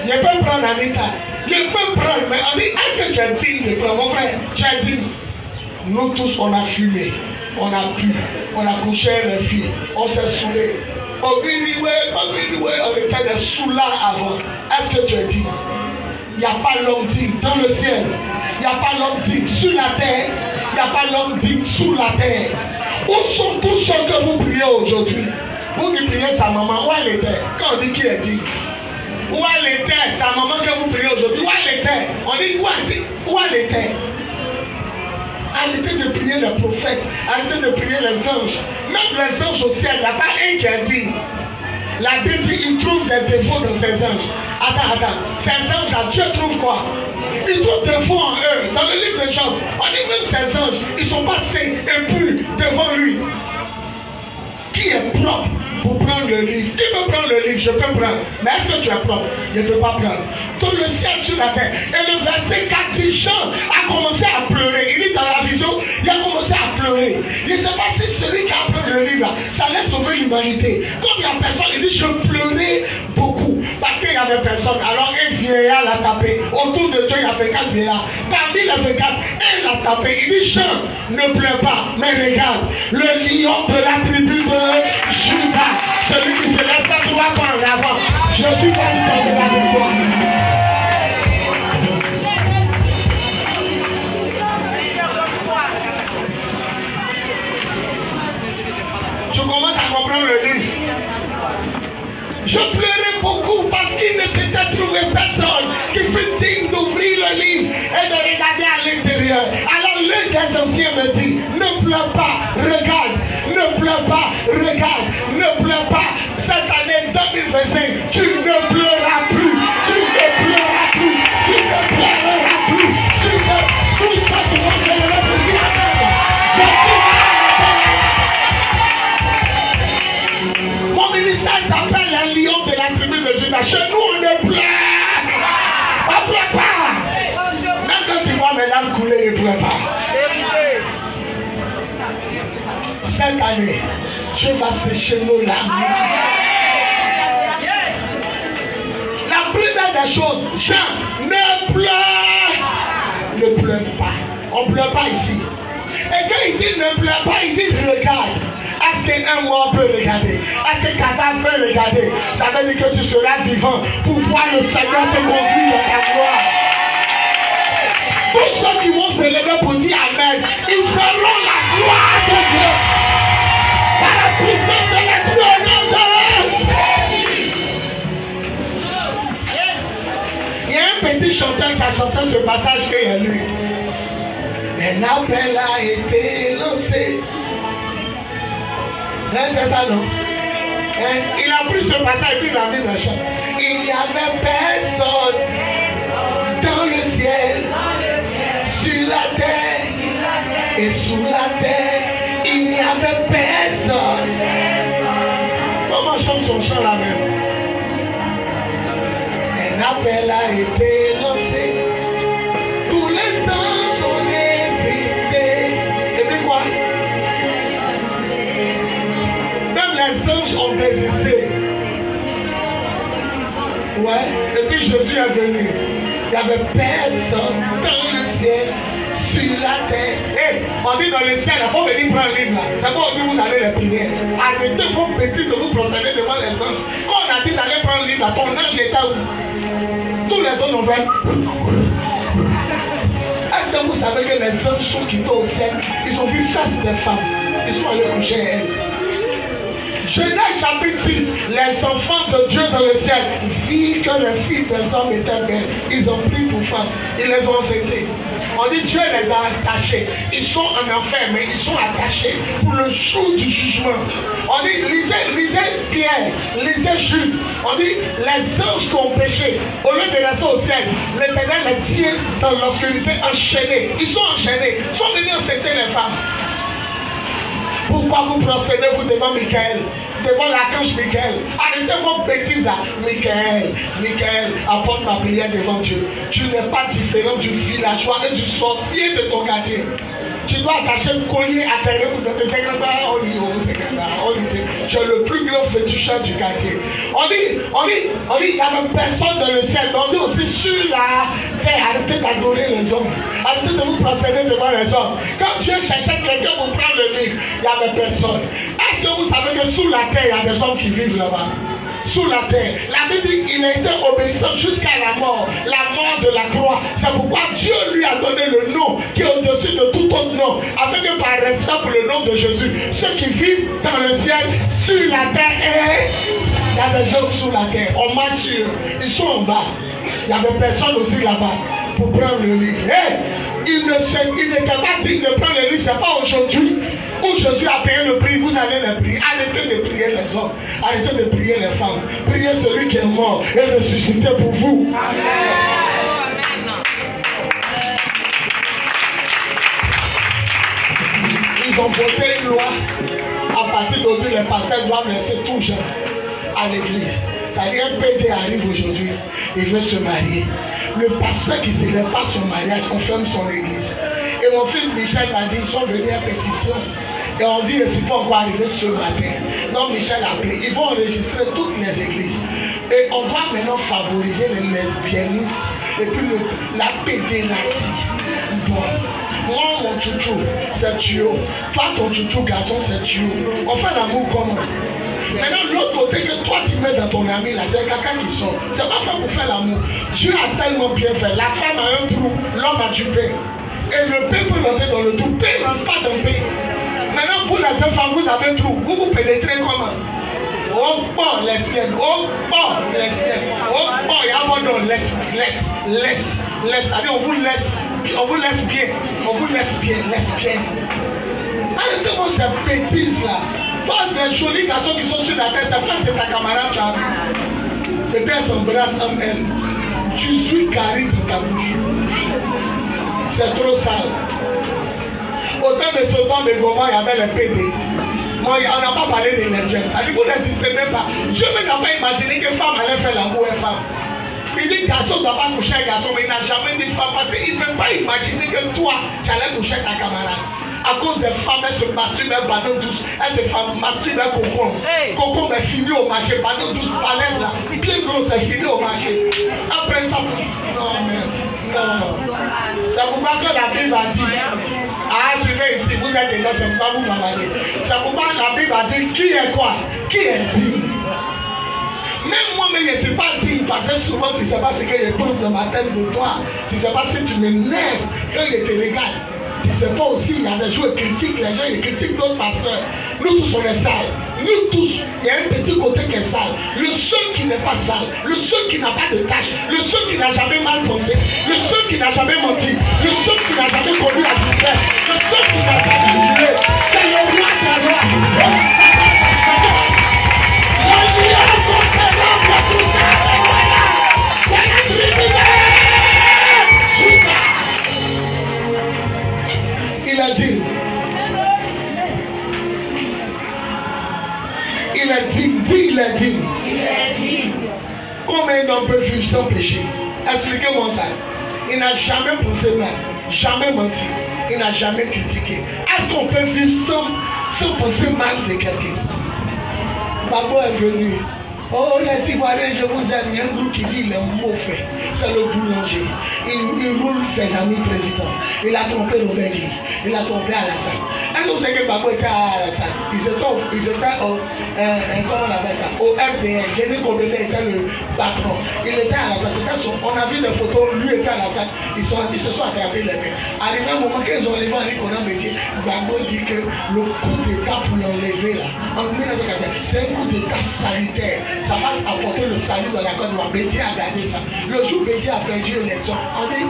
Je peux prendre Anita. Je peux prendre. Mais on dit, est-ce que tu es digne de prendre? Mon frère, tu es digne. Nous tous, on a fumé. On a bu. On a couché les filles. On s'est saoulé. On était des soulards avant. Est-ce que tu es digne? Il n'y a pas l'homme digne dans le ciel. Il n'y a pas l'homme digne sur la terre. Il n'y a pas l'homme digne sous la terre. Où sont tous ceux que vous priez aujourd'hui? Vous qui priez sa maman, où elle était? Quand on dit qui est digne? Où elle était? Sa maman que vous priez aujourd'hui, où elle était? On dit où elle était? Arrêtez de prier les prophètes. Arrêtez de prier les anges. Même les anges au ciel, il n'y a pas un qui est digne. La Bible dit il trouve des défauts dans ces anges. Attends. Ces anges-là, Dieu trouve quoi? Il trouve des défauts en eux. Dans le livre de Job, on dit même ces anges, ils ne sont pas saints et purs devant lui. Qui est propre pour prendre le livre? Qui peut prendre le livre? Je peux prendre. Mais est-ce que tu es propre? Je ne peux pas prendre. Tout le ciel sur la terre. Et le verset 4 dit, Jean a commencé à pleurer. Il dit dans la vision, il a commencé à pleurer. Je ne sais pas si celui qui a pris le livre, ça allait sauver l'humanité. Comme il n'y a personne, il dit, je pleurais beaucoup. Parce qu'il n'y avait personne. Alors un vieillard l'a tapé. Autour de Dieu, il y avait 4 vieillards. Parmi les 24, un l'a tapé. Il dit, Jean, ne pleure pas. Mais regarde, le lion de la tribu de Judas, celui qui se lève pas droit par l'avant. Je suis pas du tout de la victoire. Je commence à comprendre le livre. Je pleurais beaucoup parce qu'il ne s'était trouvé personne qui fut digne d'ouvrir le livre et de regarder à l'intérieur. Alors l'un des anciens me dit, ne pleure pas, regarde, ne pleure pas, regarde, ne pleure pas. Cette année 2025, tu ne pleureras plus, tu ne pleureras plus, tu ne pleureras plus, tout ça tu vas se lever pour dire Amen. Mon ministère s'appelle un lion de la tribu de Judas. Chez nous, on ne pleure. On ne pleure pas. Même quand tu vois mes larmes couler, ne pleure pas. Cette année, Dieu va sécher nos larmes. La première des choses, Jean, ne pleure ne pleure pas. On ne pleure pas ici. Et quand il dit ne pleure pas, il dit regarde. Est-ce qu'un mort peut regarder? Est-ce qu'un cadavre peut regarder? Ça veut dire que tu seras vivant pour voir le Seigneur te conduire dans ta gloire. Tous ceux qui vont se lever pour dire Amen, ils feront la gloire de Dieu. Par la puissance de l'Esprit au nom de Jésus. Il y a un petit chanteur qui a chanté ce passage qu'il a lu. Un appel a été lancé. C'est ça, non? Il a pris ce passage et puis il a mis dans le chant. Il n'y avait personne dans le ciel, sur la terre et sous la terre. Il n'y avait personne. Comment chante son chant là même? Un appel a été lancé. Tous les anges ont résisté. Et puis quoi? Les anges ont désisté. Ouais. Et puis Jésus est venu. Il n'y avait personne dans le ciel, sur la terre. Et on dit dans le ciel, il faut venir prendre un livre là. C'est pas aujourd'hui vous allez les prières. Arrêtez vos bêtises de vous prosterner devant les anges. Quand on a dit d'aller prendre un livre là, ton ange était où? Tous les anges ont fait. Est-ce que vous savez que les anges sont quittés au ciel? Ils ont vu face des femmes. Ils sont allés coucher à elles. Genèse chapitre 6, les enfants de Dieu dans le ciel virent que les filles des hommes étaient belles. Ils ont pris pour femmes, ils les ont acceptées. On dit Dieu les a attachés. Ils sont en enfer, mais ils sont attachés pour le jour du jugement. On dit, lisez Pierre, lisez Jude. On dit, les anges qui ont péché, au lieu de rester au ciel, l'Éternel les tient dans l'obscurité enchaînés. Ils sont enchaînés, ils sont venus accepter les femmes. Pourquoi vous prosternez-vous devant Michael, devant l'archange Michael? Arrêtez vos bêtises. Michael, apporte ma prière devant Dieu. Tu n'es pas différent du villageois et du sorcier de ton quartier. Tu dois attacher le collier à tes rêves dans tes secrétaires au lycée. Tu es le plus grand féticheur du quartier. On dit, il n'y avait personne dans le ciel. On dit aussi sur la terre, arrêtez d'adorer les hommes. Arrêtez de vous prosterner devant les hommes. Quand Dieu cherchait quelqu'un pour prendre le livre, il n'y avait personne. Est-ce que vous savez que sous la terre, il y a des hommes qui vivent là-bas? Sous la terre. La Bible dit qu'il a été obéissant jusqu'à la mort de la croix. C'est pourquoi Dieu lui a donné le nom qui est au-dessus de tout autre nom, avec un par respect pour le nom de Jésus. Ceux qui vivent dans le ciel, sur la terre, et il y a des gens sous la terre. On m'assure, ils sont en bas. Il n'y avait personne aussi là-bas pour prendre le livre. Il n'était pas digne de prendre le livre, ce n'est pas aujourd'hui. Où Jésus a payé le prix, vous allez les prier. Arrêtez de prier les hommes, arrêtez de prier les femmes. Priez celui qui est mort et ressuscité pour vous. Amen. Ils ont voté une loi. À partir d'aujourd'hui, les pasteurs doivent laisser tout jeune à l'église. C'est-à-dire un PD arrive aujourd'hui, il veut se marier. Le pasteur qui ne célèbre pas son mariage, on ferme son église. Et mon fils Michel m'a dit, ils sont venus à pétition. Et on dit, c'est pas encore arrivé ce matin. Donc Michel a pris. Ils vont enregistrer toutes les églises. Et on doit maintenant favoriser les lesbianistes et puis la pédérastie. Bon. Moi, mon chouchou, c'est tuyau. Toi, ton chouchou garçon, c'est tuyau. On fait l'amour comment? Maintenant, l'autre côté que toi tu mets dans ton ami là, c'est quelqu'un qui sort. C'est pas fait pour faire l'amour. Dieu a tellement bien fait. La femme a un trou, l'homme a du pain. Et le pain peut rentrer dans le trou. Pain ne rentre pas dans le pain. Maintenant, vous les deux femmes, vous avez un trou. Vous vous pénétrez comment? Oh bon, lesbienne. Oh bon, lesbienne. Oh bon, il y a un nom. Laisse. Allez, on vous laisse bien. On vous laisse bien, lesbienne. Arrêtez-moi ces bêtises là. Pas des jolis garçons qui sont sur la tête, c'est pas de ta camarade, tu as vu. Et puis elle s'embrasse en elle. Tu suis carré dans ta bouche. C'est trop sale. Autant de Sodome de Gomorrhe, il y avait les PD. Moi, on n'a pas parlé des lesbiennes. Ça dit, vous n'existez même pas. Dieu n'a pas imaginé qu'une femme allait faire l'amour à une femme. Il dit garçon ne doit pas coucher un garçon, mais il n'a jamais dit femme. Parce qu'il ne peut pas imaginer que toi, tu allais coucher ta camarade. À cause des femmes, elles se masturbent, elles bandent douce. Elles se masturbent, elles concombre. Concombre est fini au marché. Bandent douce, palaise là. Pied gros, c'est fini au marché. Après ça, non, mais. C'est pourquoi que la Bible a dit, ah, suivez ici, vous êtes déjà, c'est pourquoi vous m'avez. C'est pourquoi la Bible a dit, qui est quoi? Qui est digne? Même moi, mais je ne suis pas digne parce que souvent tu ne sais pas ce que je pense dans ma tête de toi. Tu ne sais pas si tu me lèves quand je te regarde. Tu ne sais pas aussi, il y a des gens qui critiquent, les gens ils critiquent d'autres pasteurs. Nous tous on est sales. Nous tous, il y a un petit côté qui est sale. Le seul qui n'est pas sale, le seul qui n'a pas de tâche, le seul qui n'a jamais mal pensé, le seul qui n'a jamais menti, le seul qui n'a jamais connu la douleur, le seul qui n'a jamais juré, c'est le roi des rois. Il a dit, il a dit, combien d'hommes peuvent vivre sans péché? Expliquez-moi ça. Il n'a jamais pensé mal, jamais menti, il n'a jamais critiqué. Est-ce qu'on peut vivre sans penser mal de quelqu'un? Babo est venu. Oh les Ivoiriens, je vous aime. Il y a un groupe qui dit le mot fait. C'est le boulanger. Il roule ses amis présidents. Il a trompé Robert-Guy. Il a trompé Alassane. Est-ce que vous savez que Babo était à Alassane? Ils étaient comment on appelle ça? Au RDN. Jenny Kobele était le patron. Il était à Alassane. On a vu des photos. Lui était à Alassane. Ils se sont attrapés les mains. Arrivé un moment qu'ils ont levé Henri Conan Bédier, Babo dit que le coup d'état pour l'enlever là, en 1980, c'est un coup d'état sanitaire. Ça va apporter le salut dans la Côte d'Ivoire. Bédier a gardé ça. Le jour Bédier a perdu l'élection, on dit,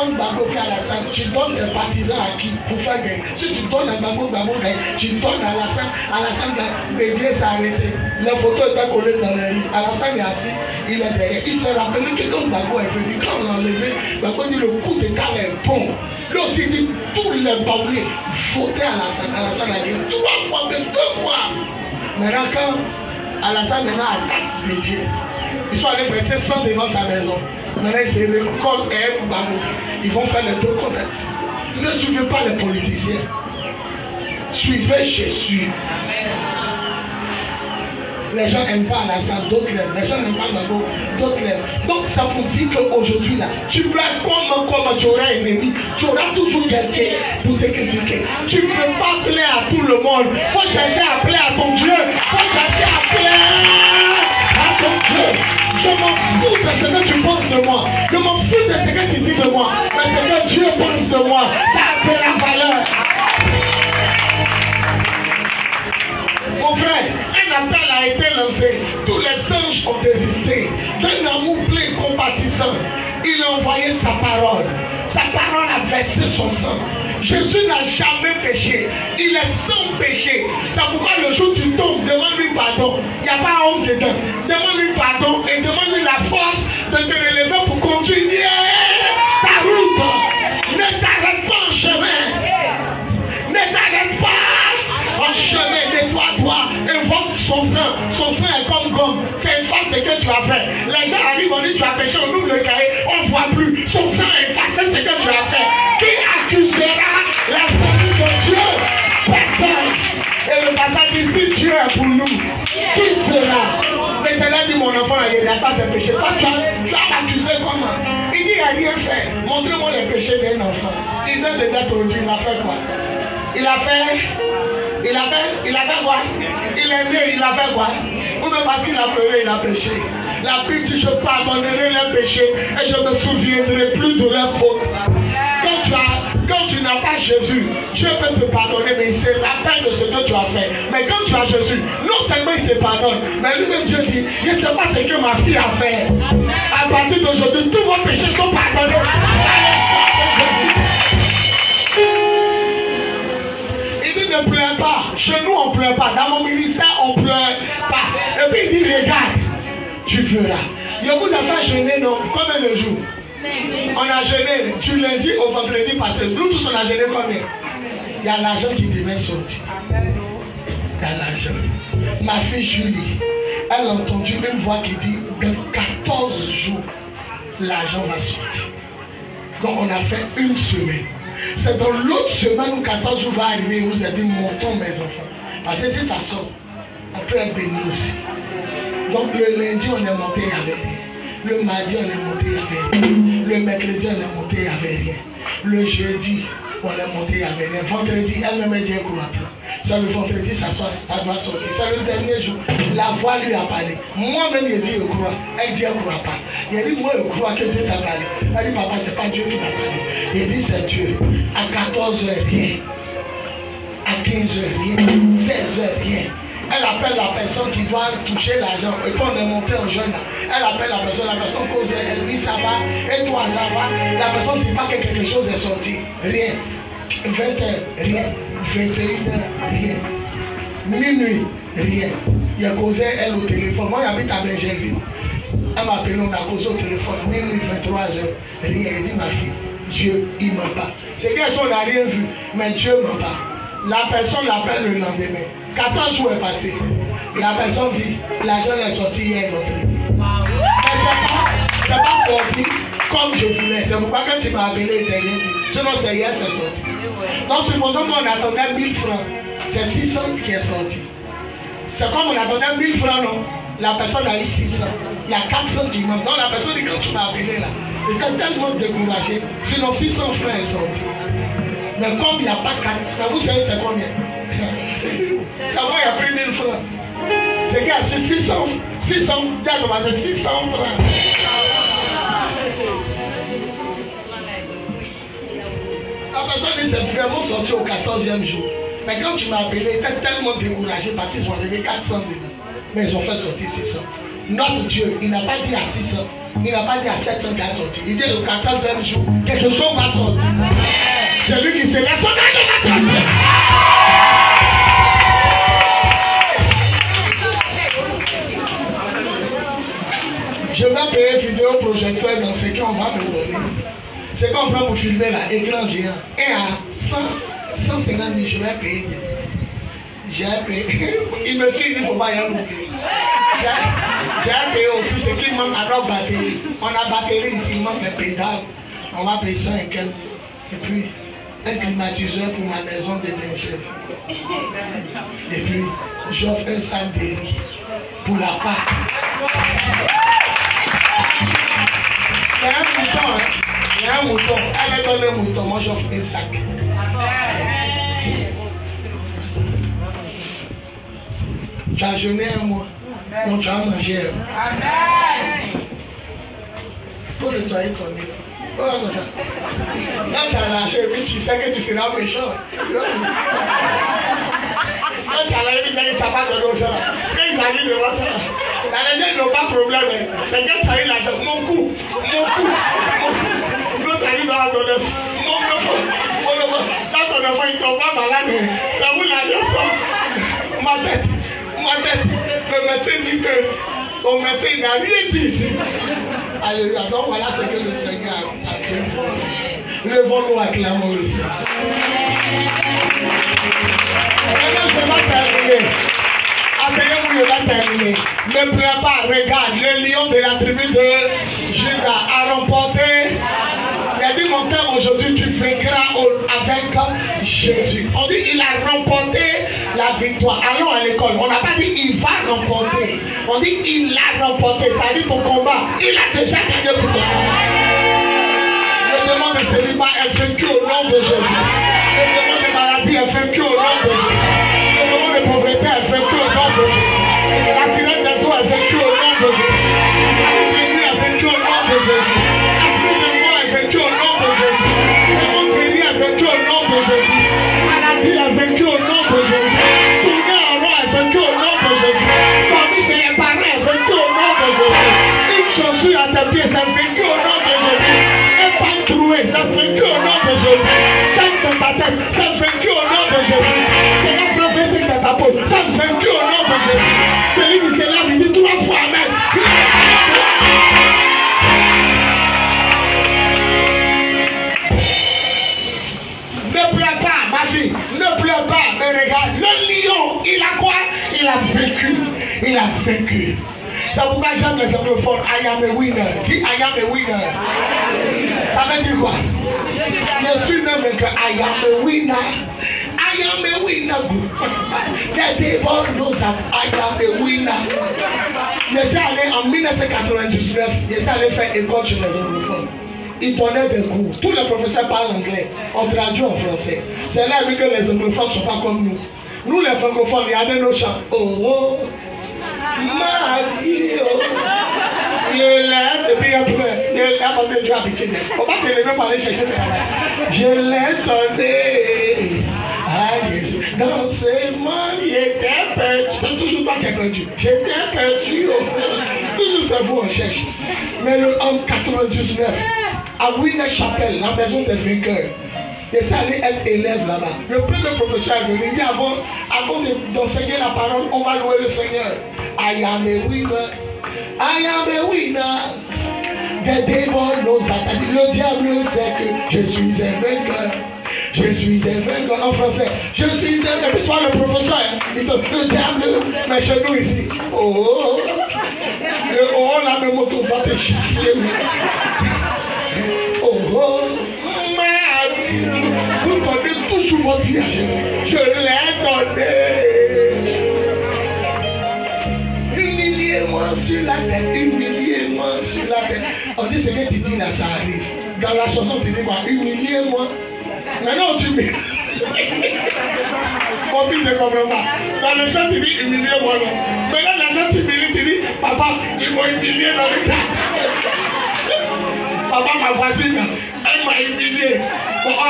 on Babo fait Alassane, tu donnes tes partisans à qui pour faire gagner? Si tu donnes à Babo, Babo gagne. Tu donnes à Alassane gagne. Bédier s'est arrêté. La photo était collée dans les rues. Alassane est assis, il est derrière. Il s'est rappelé que quand Babo est venu, quand on l'a enlevé, Babo dit le coup d'état est bon. Lui aussi il dit, tous les Baboués votaient Alassane. Alassane a dit 3 fois, mais 2 fois. Maintenant quand Alassane maintenant attaque Bédier, ils sont allés verser 100 devant sa maison. Maintenant ils se récoltent et Babo. Ils vont faire les 2 contacts. Ne suivez pas les politiciens. Suivez Jésus. Les gens n'aiment pas Alassane, d'autres l'aiment. Les gens n'aiment pas Babo, d'autres l'aiment. Donc ça pour dire qu'aujourd'hui là, tu peux comment tu auras un ennemi, tu auras toujours quelqu'un pour te critiquer. Tu ne peux pas plaire à tout le monde. Il faut chercher à plaire à ton Dieu. Il faut chercher à plaire à ton Dieu. Je m'en fous de ce que tu penses de moi. Je m'en fous de ce que tu dis de moi. Mais ce que Dieu pense de moi, ça a de la valeur. Mon frère, un appel a été lancé. Tous les anges ont désisté. D'un amour plein et compatissant, il a envoyé sa parole. Sa parole a versé son sang. Jésus n'a jamais péché. Il est sans péché. C'est pourquoi le jour où tu tombes, demande-lui pardon. Il n'y a pas honte dedans. Demande-lui pardon et demande-lui la force de te relever pour continuer ta route. Ne t'arrête pas en chemin. Ne t'arrête pas en chemin. Nettoie-toi. Invoque son sang. Son sang est comme gomme. C'est efface ce que tu as fait. Les gens arrivent, on dit tu as péché, on ouvre le cahier, on ne voit plus. Son sang efface ce que tu as fait. Qui accusera la famille de Dieu? Personne. Et le passage dit, si Dieu est pour nous, qui sera? L'Éternel dit, mon enfant, il n'y a pas ses péchés. Toi, tu vas m'accuser comment? Il dit, il n'a rien fait. Montrez-moi les péchés d'un enfant. Il vient de d'être aujourd'hui, il a fait quoi? Il a fait quoi? Il est né, il a fait quoi? Ou même parce qu'il a pleuré, il a péché. La Bible dit, je pardonnerai leurs péchés et je ne me souviendrai plus de leurs fautes. Quand tu n'as pas Jésus, Dieu peut te pardonner, mais il se rappelle de ce que tu as fait. Mais quand tu as Jésus, non seulement il te pardonne, mais lui-même Dieu dit, je ne sais pas ce que ma fille a fait. À partir d'aujourd'hui, tous vos péchés sont pardonnés. Il dit ne pleure pas. Chez nous on ne pleure pas. Dans mon ministère on ne pleure pas. Et puis il dit regarde, tu verras. Il vous a fait jeûner non? Combien de jours? On a jeûné du lundi au vendredi passé. Nous tous on a jeûné combien? Il y a l'argent qui devait sortir. Il y a l'argent. Ma fille Julie, elle a entendu une voix qui dit dans 14 jours, l'argent va sortir. Donc on a fait une semaine. C'est dans l'autre semaine où 14 jours va arriver, vous avez dit montons mes enfants. Parce que si ça sort, on peut être béni aussi. Donc le lundi on est monté avec. Le mardi on est monté avec. Le mercredi, elle est montée, il n'y avait rien. Le jeudi, on est monté, il n'y avait rien. Vendredi, elle ne me dit qu'on a plus. C'est le vendredi, ça doit sortir. C'est le dernier jour. La voix lui a parlé. Moi-même, il dit, je crois. Elle dit, elle ne croit pas. Il dit, moi, je crois que Dieu t'a parlé. Elle dit, papa, ce n'est pas Dieu qui m'a parlé. Il dit, c'est Dieu. À 14h, rien. À 15h, rien. 16h, rien. Elle appelle la personne qui doit toucher l'argent. Et quand on est monté en jeune, elle appelle la personne cause, elle dit ça va, et toi ça va. La personne ne dit pas que quelque chose est sorti. Rien. 20h, rien. 21h, rien. Minuit, rien. Il a causé elle au téléphone. Moi j'habite à Benjerville. Elle m'a appelé, on a causé au téléphone. Minuit, 23h, rien. Elle dit ma fille, Dieu, il ne ment pas. Ces garçons n'a rien vu, mais Dieu ne ment pas. La personne l'appelle le lendemain. 14 jours est passé. La personne dit, l'argent est sorti hier vendredi. Mais c'est pas sorti comme je voulais. C'est pourquoi quand tu m'as appelé dernier. Sinon c'est hier, c'est sorti. Donc supposons qu'on attendait 1000 francs. C'est 600 qui est sorti. C'est comme on attendait 1000 francs, non? La personne a eu 600. Il y a 400 qui manquent. Donc la personne dit, quand tu m'as appelé là, j'étais tellement découragé. Sinon 600 francs est sorti. Mais comme il n'y a pas 4, vous savez c'est combien? Ça va, il y a pris 1000 francs. C'est que c'est 600 francs. La personne dit c'est vraiment sorti au 14e jour. Mais quand tu m'as appelé, j'étais tellement découragé parce qu'ils ont arrivé 400 dedans. Mais ils ont fait sortir 600. Notre Dieu, il n'a pas dit à 600. Il n'a pas dit à 700 qu'il a sorti. Il dit au 14e jour, quelque chose va sortir. C'est lui qui s'est là, son argent va sortir. Je vais payer vidéo projecteur dans ce qu'on va me donner. C'est qu'on prend pour filmer là, écran géant. Et à 150 000, je vais payer. J'ai payé. Il me suit, il ne faut pas y aller. J'ai payé aussi ce qui manque à notre batterie. On a batterie ici, il manque les pédales. On va payer ça et quelques. Et puis, un climatiseur pour ma maison de Benjerville. Et puis, j'offre un sac de riz pour la Pâque. Il y a un mouton, hein. Il y a un mouton. Elle me donne un mouton, moi j'offre un sac. Tu as jeûné un mois, donc tu as mangé un mois. Pour nettoyer ton nez. Quand tu as lâché, puis tu sais que tu seras méchant. Quand tu as lâché, tu sais que tu n'as pas de l'eau. Quand ils arrivent devant toi, les gens n'ont pas de problème. C'est quand tu as eu l'argent, mon coup. L'autre arrive dans la donneuse. Quand ton enfant ne tombe pas malade, ça vous l'argent sort. Ma tête. Le médecin dit que ton médecin n'a rien dit ici. Alléluia. Donc voilà ce que le Seigneur a fait. Levons-nous, acclamons le Seigneur. Maintenant, je vais terminer. Asseyez-vous, je vais terminer. Ne pleure pas, regarde, le lion de la tribu de Juda a remporté. Il a dit mon terme aujourd'hui, tu vaincras avec Jésus. On dit il a remporté la victoire. Allons à l'école. On n'a pas dit il va remporter. On dit il a remporté. Ça dit ton combat. Il a déjà gagné pour ton combat. Le demande de célibat est vaincu au nom de Jésus. Le demande de maladie est vaincu au nom de Jésus. Le demande de pauvreté est vaincu au nom de Jésus. La sirène des eaux est vaincue au nom de Jésus. La nuit est vaincue au nom de Jésus. Vaincu au nom de Jésus. Le monde guéri est vaincu au nom de Jésus. Maladie est vaincu au nom de Jésus. Tourner en rond est vaincu au nom de Jésus. Dormir chez les parents est vaincu au nom de Jésus. Une chaussure à tes pieds, c'est vaincu au nom de Jésus. Un pan troué, c'est vaincu au nom de Jésus. Tête de ta tête, c'est vaincu au nom de Jésus. C'est la prophétie de ta peau, c'est vaincu au nom de Jésus. Celui qui se lève, il dit 3 fois Amen. Ne pleure pas, ma fille, ne pleure pas, mais regarde, le lion, il a quoi? Il a vaincu, il a vaincu. C'est pourquoi j'aime les anglophones, I am a winner. Dis I am a winner. Ça veut dire quoi? Je suis un mec, I am a winner. I am a winner. The devil knows that I am a winner. Je suis allé en 1999, je suis allé faire école chez les anglophones. il donnait des cours. Tous les professeurs parlent anglais. On traduit en français. C'est là que les anglophones ne sont pas comme nous. Nous, les francophones, regardez nos chants. Oh, ma vie, oh. Il est, et puis après, il est parce que Dieu a pitié d'elle. On va te lever pour aller chercher le travail. Je l'ai donné à Jésus. Dans ces mondes, il était perdu. Je ne toujours pas qu'il est perdu. J'étais perdu. Toujours c'est vous on cherche. Mais en 99, à Winner Chapel, la maison des vainqueurs, et ça allait être élève là-bas. Le premier professeur est venu. Il dit avant d'enseigner la parole, on va louer le Seigneur. I am a winner. I am a winner. The devil knows that. Le diable sait que je suis un vainqueur. Je suis un vainqueur. En français, je suis un vainqueur. Et puis toi, le professeur, il dit le diable, mais chez nous ici. Oh, le oh, la même moto va te chiffrer. Oh, vous donnez toujours votre vie à Jésus. Je l'ai donné. Humiliez-moi sur la terre. Humiliez-moi sur la terre. On dit ce que tu dis là, ça arrive. Dans la chanson, tu dis quoi? Humiliez-moi. Maintenant, tu mets. Mon fils ne comprend pas. Dans le chant, tu dis humiliez-moi. Maintenant, dans le chant, tu dis papa, ils m'ont humilié dans le cas. Papa, ma voisine, elle m'a humilié. Bon, on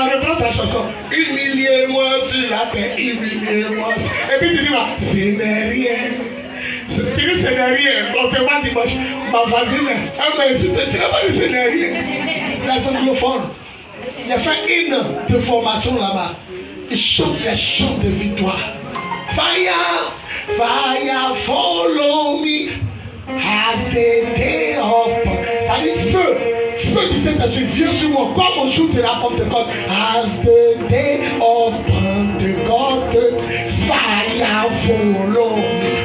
reprend ta chanson. Humiliez-moi sur la terre, humiliez-moi. Et puis tu dis, ce n'est rien. Ce n'est rien. On te voit dimanche. Ma voisine, elle m'a insulté. Tu n'as pas dit ce n'est rien. Les anglophones, j'ai fait une de formation là-bas. Ils chantent les chants de victoire. Fire, fire, follow me. As the day of feu, feu du Saint-Esprit, viens sur moi, comme au jour de la Pentecôte. As the day of Pentecost, fire follow me.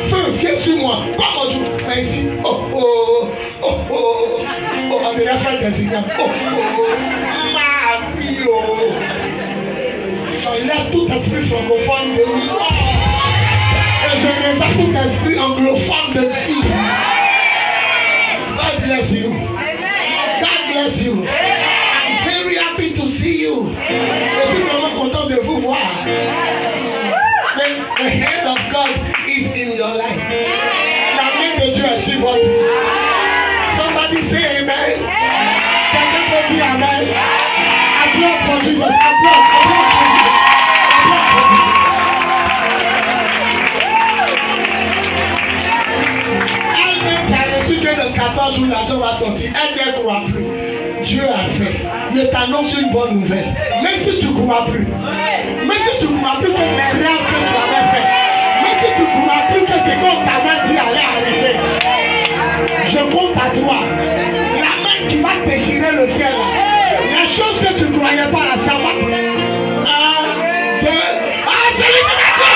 Feu, viens sur moi, comme au jour. Mais ici, oh, oh, oh, oh, oh, on dirait faire des signes. Oh, oh, ma vie, oh. J'enlève tout esprit francophone de moi. Et je n'ai pas tout esprit anglophone de vie. God bless you. God bless you. I'm very happy to see you. Je suis vraiment content de vous voir. The hand of God is in your life. La main de Dieu est sur votre vie. Somebody say amen. Quelqu'un peut dire amen. Applaud for Jesus. Applaud for Jesus. De 14 jours, l'argent va sortir. Elle ne croit plus. Dieu a fait. Il t'annonce une bonne nouvelle. Même si tu ne crois plus. Même si tu ne crois plus que les rêves que tu avais fait. Même si tu ne crois plus que ce qu'on t'avait dit allait arriver. Je compte à toi. La main qui va déchirer le ciel. Les choses que tu ne croyais pas, là, ça va. 1, 2. Ah, c'est lui qui m'a dit.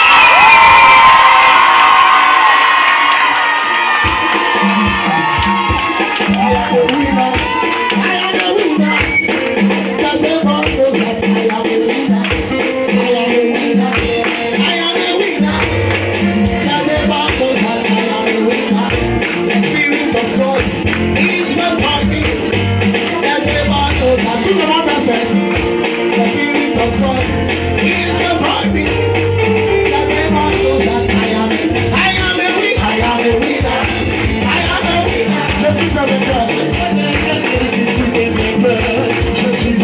Je suis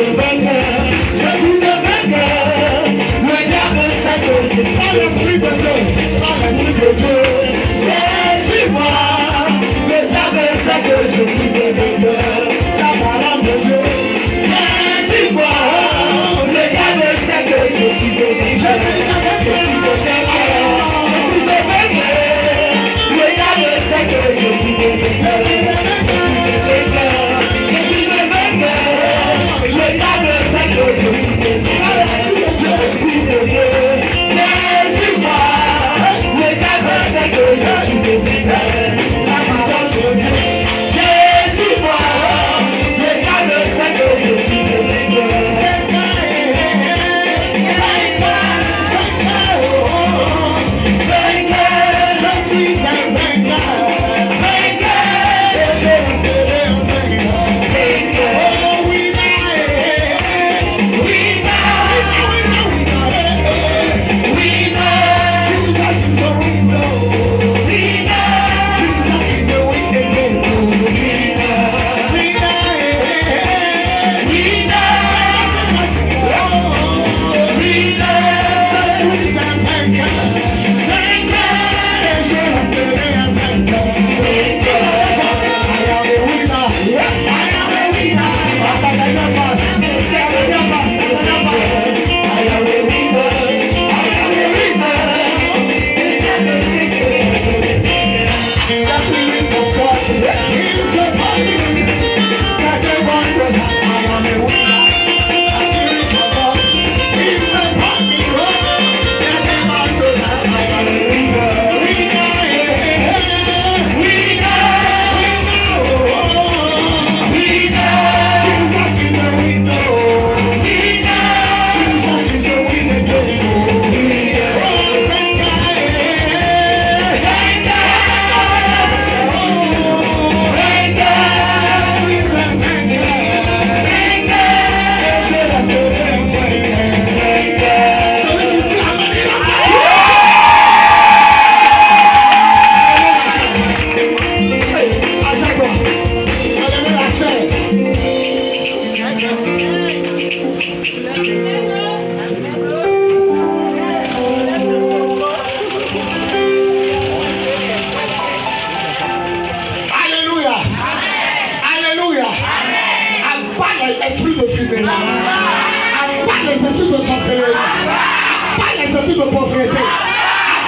les esprits de pauvreté.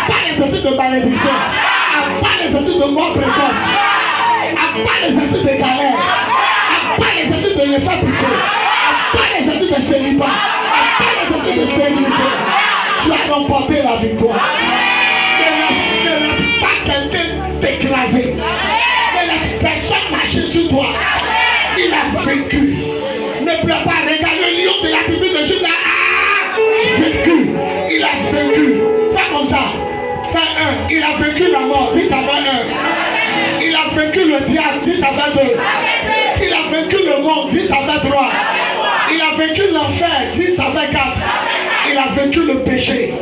Abat les esprits de malédiction. Abat les esprits de mort précoce. Abat les esprits de galère. Abat les esprits de l'effet pitié. Abat les esprits de célibat. Abat les esprits de stérilité. Tu as remporté la victoire. Ne laisse pas quelqu'un t'écraser. Ne laisse personne marcher sur toi. Il a vaincu. Ne pleure pas. Regarde le lion de la tribu de Juda. Vaincu. Il a vaincu. Fais comme ça. Fais 1. Il a vaincu la mort. 10 à 21. Il a vaincu le diable. 10 à 22. Il a vaincu le monde. 10 à 23. Il a vaincu l'enfer. 10 à 24. Il a vaincu le péché.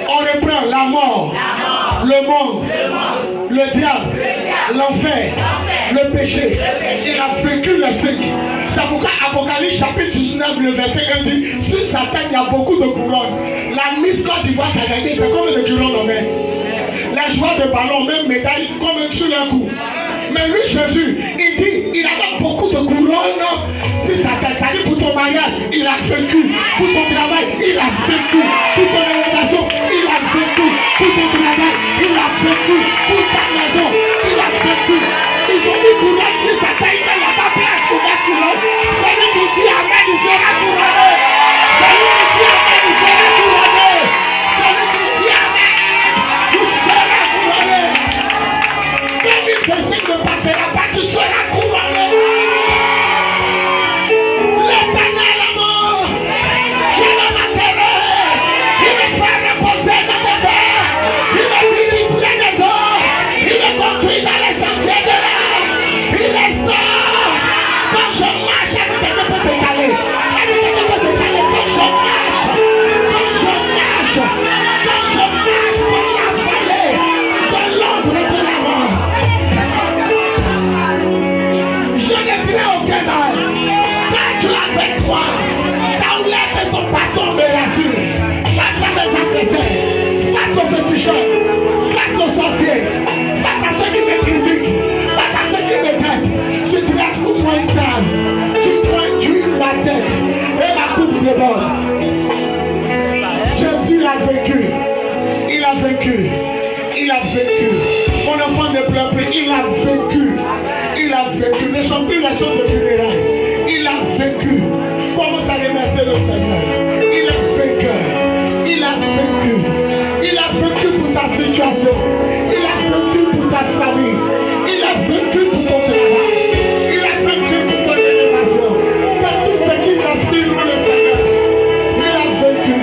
On reprend la mort, le monde, le diable, l'enfer, le péché. Il a vaincu les 5. C'est pourquoi Apocalypse chapitre 19, le verset 1 dit, sur sa tête il y a beaucoup de couronnes. La Miss Côte d'Ivoire qui a gagné, c'est comme le couronnes en main. Les joueurs de ballon, même médaille, comme sur leur cou. Mais lui, Jésus, il dit, il a beaucoup de couronnes sur sa tête. Ça dit pour ton mariage, il a vaincu. Pour ton travail, il a vaincu. Pour ton élévation, il a vaincu. Pour ton travail, il a vaincu. Pour ta maison, il a vaincu. Ils ont mis couronne sur sa tête, mais il n'y a pas place pour mettre couronne. Celui qui dit Amen, il sera couronné. Celui qui dit Amen, il sera couronné. Celui qui dit Amen, il sera couronné. Comme il décide ne passera pas, tu seras couronné. L'éternel amour, je le m'atterai. Il me fait reposer dans tes verres. Il me dirige près des eaux. Il me conduit dans les sentiers de l'air. Il restaure. Quand je marche, est-ce que tu peux te caler? Est-ce que tu peux te caler quand je marche? Quand je marche dans la vallée de l'ombre de la mort, je ne dirai aucun mal. Quand tu as avec toi, ta houlette et ton bâton me rassurent. Face à mes adversaires, face aux petits chats, face aux sorciers, face à ceux qui me critiquent, face à ceux qui me guettent. Tu dresses pour moi une table, tu huiles ma tête et ma coupe déborde. Jésus a vaincu. Il a vaincu. Il a vaincu. Mon enfant ne pleure plus. Il a vaincu. Il a vaincu. Ne chante plus les chants de funérailles. Il a vaincu. Commence à remercier le Seigneur. Il est vainqueur. Il a vaincu. Il a vaincu pour ta situation. Il a vaincu pour ta famille. Il a vaincu pour ton travail. Il a vaincu pour ton élévation. Que tout ce qui t'inspire loue le Seigneur. Il a vaincu.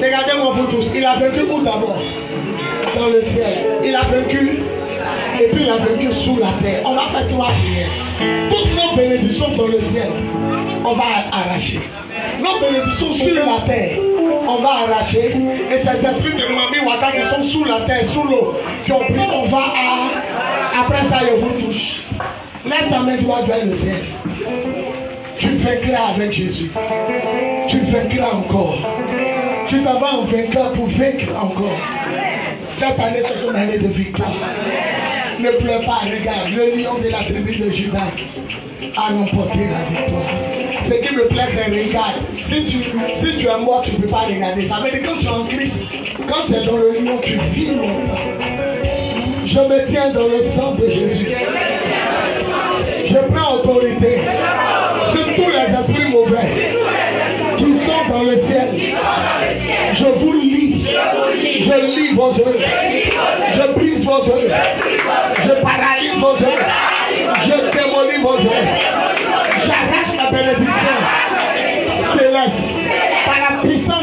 Regardez-moi vous tous, il a vaincu où d'abord? Dans le ciel. Il a vaincu et puis il a vaincu sous la terre. On va faire 3 prières. Toutes nos bénédictions dans le ciel, on va arracher. Nos bénédictions sur la terre, on va arracher. Et ces esprits de Mami Wata qui sont sous la terre, sous l'eau, qui ont pris, on va après ça, ils vous touchent. Lève ta main droite vers le ciel. Tu vaincras avec Jésus. Tu vaincras encore. Tu t'en vas en vainqueur pour vaincre encore. Cette année, c'est une année de victoire. Ne pleure pas, regarde. Le lion de la tribu de Juda a remporté la victoire. Ce qui me plaît, c'est regarde. Si tu es mort, tu ne peux pas regarder. Ça veut dire que quand tu es en Christ, quand tu es dans le lion, tu vis longtemps. Je me tiens dans le sang de Jésus. Je prends autorité sur tous les esprits mauvais qui sont dans le ciel. Je vous lis. Je lis vos œuvres. Je brise vos œuvres. Je paralyse vos œuvres. Je démolis vos œuvres. J'arrache la bénédiction céleste par la puissance